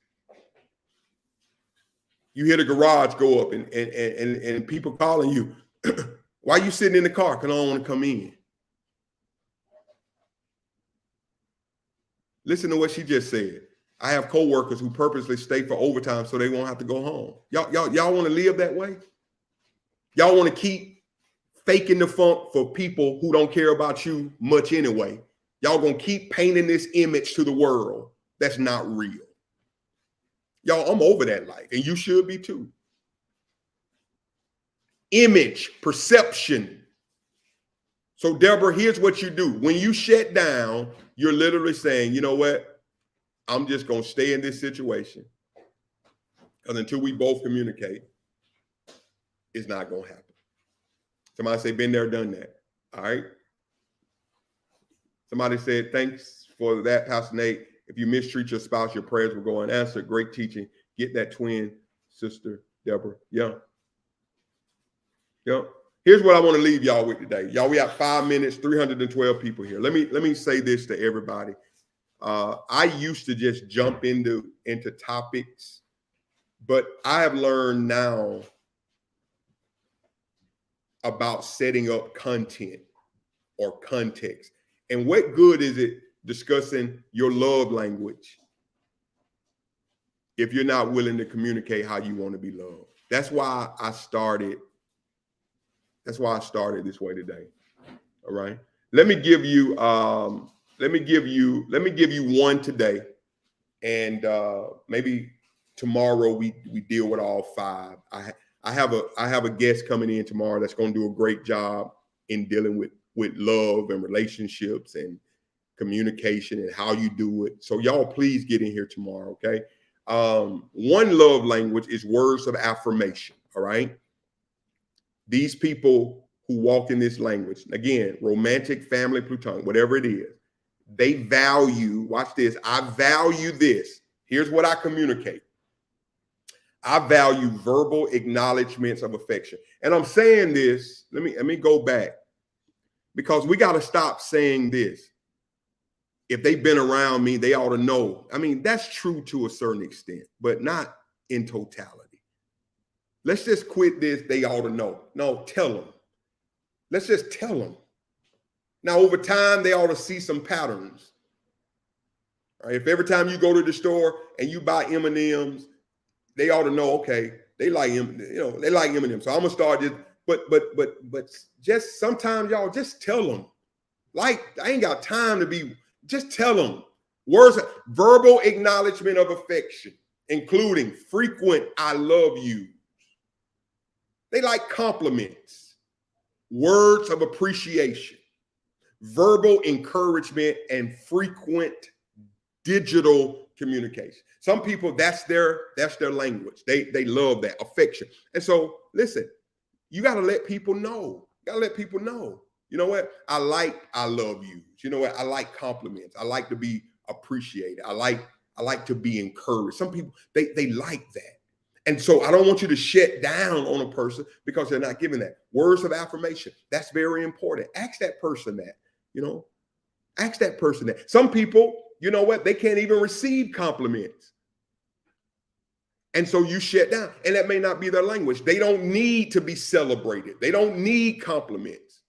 You hear the garage go up and people calling you, why are you sitting in the car? Because I don't want to come in. Listen to what she just said. I have coworkers who purposely stay for overtime so they won't have to go home. Y'all want to live that way? Y'all want to keep faking the funk for people who don't care about you much anyway. Y'all gonna keep painting this image to the world that's not real. Y'all, I'm over that life, and you should be too. Image, perception. So, Deborah, here's what you do. When you shut down, you're literally saying, you know what? I'm just going to stay in this situation. Because until we both communicate, it's not going to happen. Somebody say, been there, done that. All right. Somebody said, thanks for that, Pastor Nate. If you mistreat your spouse, your prayers will go unanswered. Great teaching. Get that twin sister, Deborah. Yeah. Here's what I want to leave y'all with today. Y'all, we have 5 minutes, 312 people here. Let me say this to everybody. I used to just jump into topics, but I have learned now about setting up content or context. And what good is it discussing your love language if you're not willing to communicate how you want to be loved? That's why I started this way today. All right. Let me give you one today, and maybe tomorrow we deal with all 5. I have a guest coming in tomorrow that's going to do a great job in dealing with love and relationships and communication and how you do it. So y'all please get in here tomorrow, okay? One love language is words of affirmation, all right? These people who walk in this language, again, romantic, family, platonic, whatever it is, they value, watch this, I value this. Here's what I communicate. I value verbal acknowledgments of affection. And I'm saying this, let me go back, because we got to stop saying this. If they've been around me, they ought to know. I mean, that's true to a certain extent, but not in totality. Let's just quit this, they ought to know. No, tell them. Let's just tell them. Now, over time, they ought to see some patterns. All right, if every time you go to the store and you buy M&Ms, they ought to know, okay, they like they like M&Ms. So I'm gonna start just, but just sometimes y'all just tell them. Like, I ain't got time to be, just tell them. Words, verbal acknowledgement of affection, including frequent I love you. They like compliments, words of appreciation, verbal encouragement, and frequent digital communication. Some people, that's their language. They love that affection. And so, listen, you got to let people know. You got to let people know. You know what? I love you. You know what? I like compliments. I like to be appreciated. I like to be encouraged. Some people, they like that. And so I don't want you to shut down on a person because they're not giving that. Words of affirmation. That's very important. Ask that person that, ask that person that. Some people, you know what? They can't even receive compliments. And so you shut down, and that may not be their language. They don't need to be celebrated. They don't need compliments.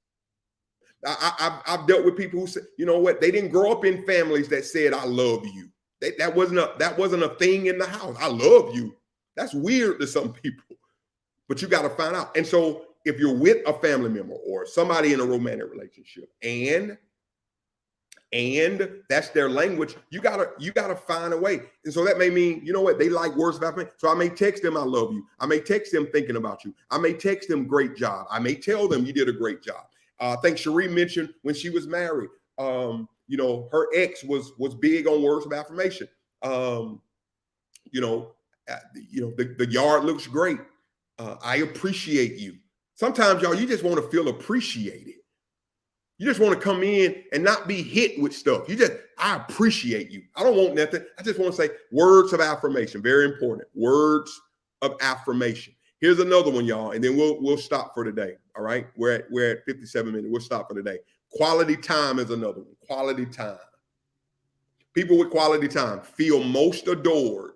I've dealt with people who say, you know what? They didn't grow up in families that said, I love you. That wasn't a thing in the house. I love you. That's weird to some people, but you got to find out. And so if you're with a family member or somebody in a romantic relationship and that's their language, you gotta find a way. And so that may mean, you know what, they like words of affirmation. So I may text them, I love you. I may text them thinking about you. I may text them, great job. I may tell them you did a great job. I think Cherie mentioned when she was married, her ex was big on words of affirmation. The yard looks great. I appreciate you. Sometimes, y'all, you just want to feel appreciated. You just want to come in and not be hit with stuff. I appreciate you. I don't want nothing. I just want to say words of affirmation. Very important. Words of affirmation. Here's another one, y'all, and then we'll stop for today. All right. We're at 57 minutes. We'll stop for today. Quality time is another one. Quality time. People with quality time feel most adored.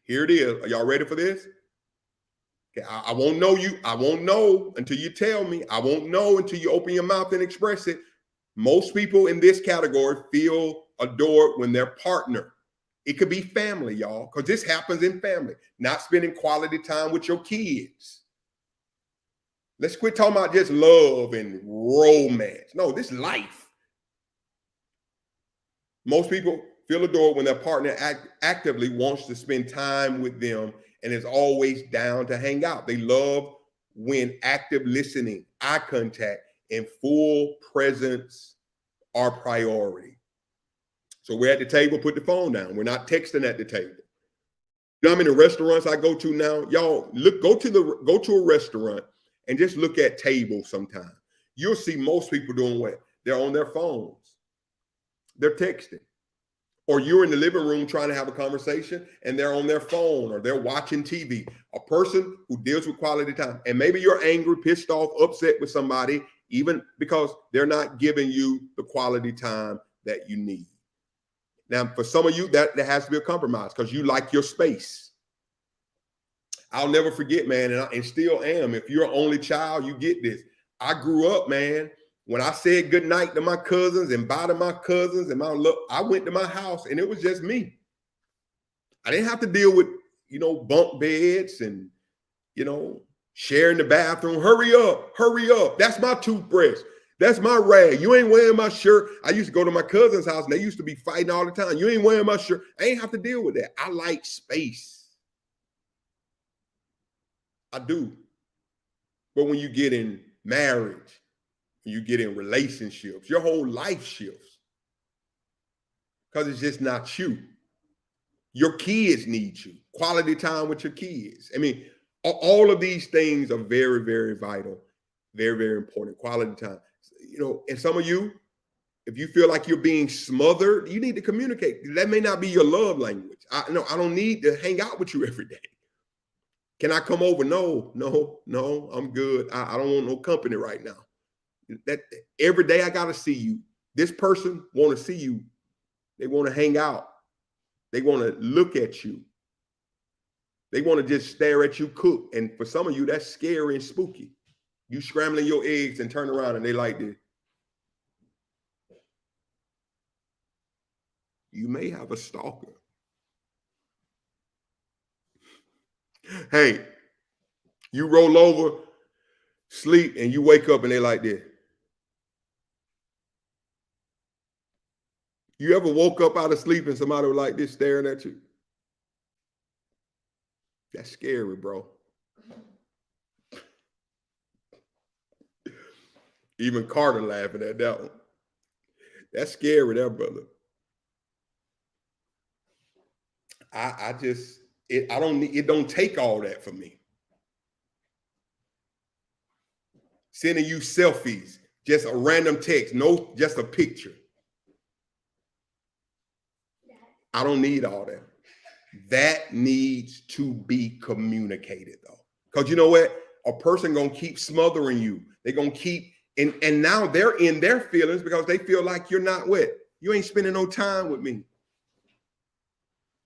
Here it is. Are y'all ready for this? Okay, I won't know you. I won't know until you tell me. I won't know until you open your mouth and express it. Most people in this category feel adored when their partner, it could be family, y'all, because this happens in family, not spending quality time with your kids. Let's quit talking about just love and romance. No, this is life. Most people feel adored when their partner actively wants to spend time with them and is always down to hang out. They love when active listening, eye contact, and full presence are priority. So we're at the table, put the phone down. We're not texting at the table. You know how many restaurants I go to now? Y'all, go to a restaurant and just look at tables sometime. You'll see most people doing what? They're on their phones. They're texting. Or you're in the living room trying to have a conversation and they're on their phone or they're watching TV. A person who deals with quality time. And maybe you're angry, pissed off, upset with somebody, even because they're not giving you the quality time that you need. Now, for some of you, that has to be a compromise because you like your space. I'll never forget, man, and still am. If you're an only child, you get this. I grew up, man. When I said good night to my cousins and bye to my cousins and I went to my house and it was just me. I didn't have to deal with, bunk beds and, sharing the bathroom. Hurry up. That's my toothbrush. That's my rag. You ain't wearing my shirt. I used to go to my cousin's house and they used to be fighting all the time. You ain't wearing my shirt. I ain't have to deal with that. I like space. I do. But when you get in marriage, when you get in relationships, your whole life shifts because it's just not you. Your kids need you. Quality time with your kids. I mean, all of these things are very, very vital, very, very important. Quality time. You know, and some of you, if you feel like you're being smothered, you need to communicate. That may not be your love language. I don't need to hang out with you every day. Can I come over? No, I'm good. I don't want no company right now. That every day I gotta see you. This person want to see you. They want to hang out. They want to look at you. They want to just stare at you cook. And for some of you, that's scary and spooky. You scrambling your eggs and turn around and they like this. You may have a stalker. Hey, you roll over, sleep, and you wake up and they like this. You ever woke up out of sleep and somebody was like this staring at you? That's scary, bro. Even Carter laughing at that one. That's scary, there, brother. It don't take all that for me. Sending you selfies, just a random text, no, just a picture. I don't need all that. That needs to be communicated though. Because you know what? A person gonna keep smothering you. They're gonna keep, and now they're in their feelings because they feel like you're not with. You ain't spending no time with me.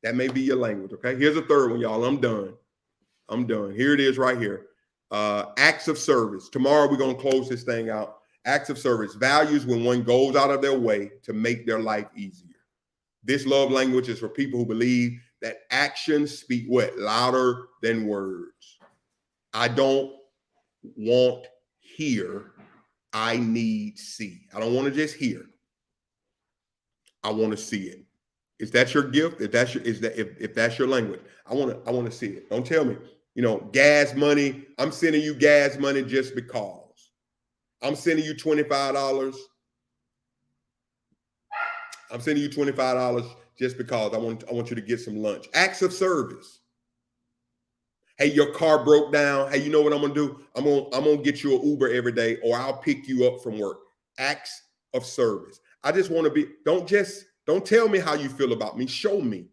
That may be your language, okay? Here's a third one, y'all. I'm done. Here it is right here. Acts of service. Tomorrow we're gonna close this thing out. Acts of service. Values when one goes out of their way to make their life easier. This love language is for people who believe that actions speak what? Louder than words. I don't want hear. I need see. I don't want to just hear. I want to see it. Is that your gift? If that's your language, I want to see it. Don't tell me, gas money. I'm sending you gas money just because. I'm sending you $25. I'm sending you $25 just because I want you to get some lunch. Acts of service. Hey, your car broke down. Hey, you know what I'm gonna do? I'm gonna get you an Uber every day, or I'll pick you up from work. Acts of service. I just want to be. Don't tell me how you feel about me. Show me.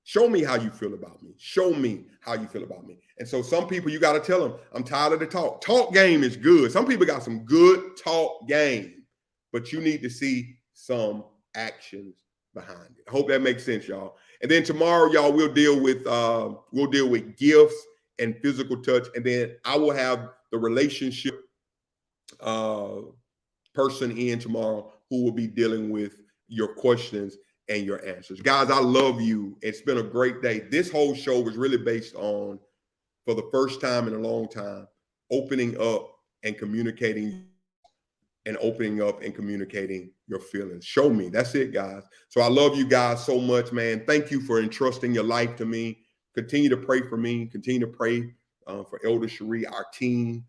Show me how you feel about me. Show me how you feel about me. And so some people, you got to tell them, I'm tired of the talk. Talk game is good. Some people got some good talk game, but you need to see some actions behind it. I hope that makes sense, y'all. And then tomorrow, y'all, we'll deal with gifts and physical touch. And then I will have the relationship person in tomorrow who will be dealing with your questions and your answers. Guys, I love you. It's been a great day. This whole show was really based on, for the first time in a long time, opening up and communicating your feelings. Show me. That's it, guys. So I love you guys so much, man. Thank you for entrusting your life to me. Continue to pray for me. Continue to pray for Elder Cherie, our team.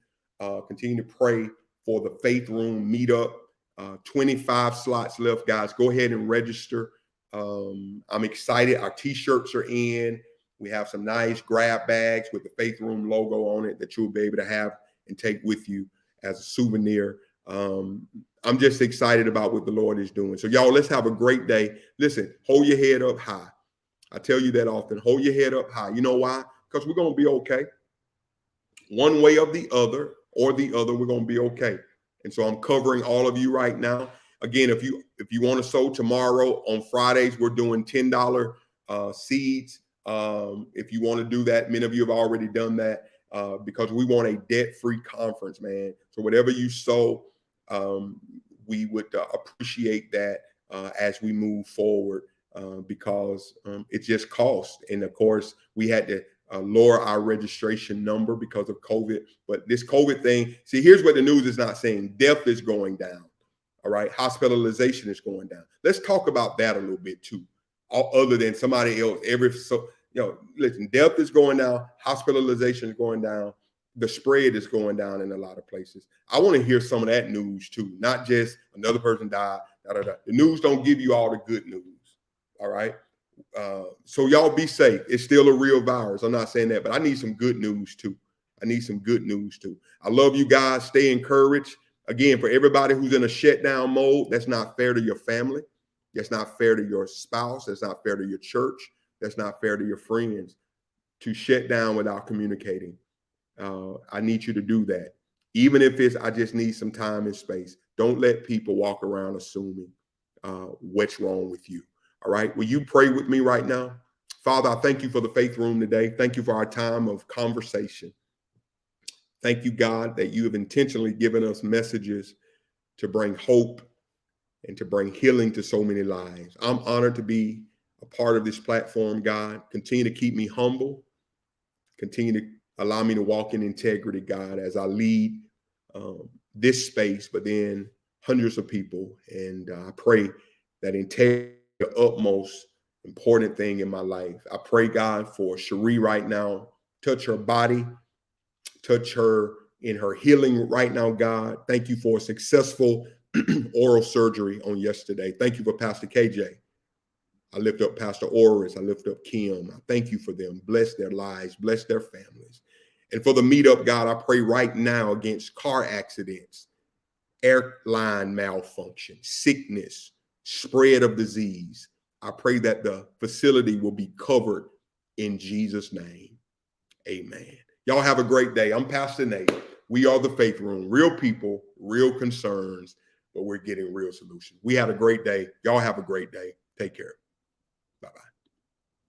Continue to pray for the Faith Room meetup. 25 slots left, guys. Go ahead and register. I'm excited. Our t-shirts are in. We have some nice grab bags with the Faith Room logo on it that you'll be able to have and take with you as a souvenir. I'm just excited about what the Lord is doing. So y'all, let's have a great day. Listen, hold your head up high. I tell you that often. Hold your head up high. You know why? Because we're going to be okay. One way or the other, we're going to be okay. And so I'm covering all of you right now. Again, if you want to sow tomorrow, on Fridays, we're doing $10 seeds. If you want to do that, many of you have already done that because we want a debt-free conference, man. So whatever you sow, we would appreciate that as we move forward because it just costs. And of course, we had to lower our registration number because of COVID. But this COVID thing, see, here's what the news is not saying. Death is going down. All right. Hospitalization is going down. Let's talk about that a little bit too. Other than somebody else, Listen, death is going down, hospitalization is going down, the spread is going down in a lot of places. I want to hear some of that news too, not just another person died. The news don't give you all the good news. All right. So y'all be safe. It's still a real virus. I'm not saying that, but I need some good news too. I love you guys. Stay encouraged. Again, for everybody who's in a shutdown mode, that's not fair to your family. That's not fair to your spouse. That's not fair to your church. That's not fair to your friends to shut down without communicating. I need you to do that. Even if I just need some time and space. Don't let people walk around assuming what's wrong with you. All right. Will you pray with me right now? Father, I thank you for the faith room today. Thank you for our time of conversation. Thank you, God, that you have intentionally given us messages to bring hope and to bring healing to so many lives. I'm honored to be a part of this platform, God. Continue to keep me humble. Continue to allow me to walk in integrity, God, as I lead this space, but then hundreds of people. And I pray that integrity is the utmost important thing in my life. I pray, God, for Cherie right now. Touch her body. Touch her in her healing right now, God. Thank you for a successful oral surgery on yesterday. Thank you for Pastor KJ. I lift up Pastor Oris. I lift up Kim. I thank you for them. Bless their lives. Bless their families. And for the meetup, God, I pray right now against car accidents, airline malfunction, sickness, spread of disease. I pray that the facility will be covered in Jesus' name. Amen. Y'all have a great day. I'm Pastor Nate. We are the Faith Room. Real people, real concerns, but we're getting real solutions. We had a great day. Y'all have a great day. Take care. Bye-bye.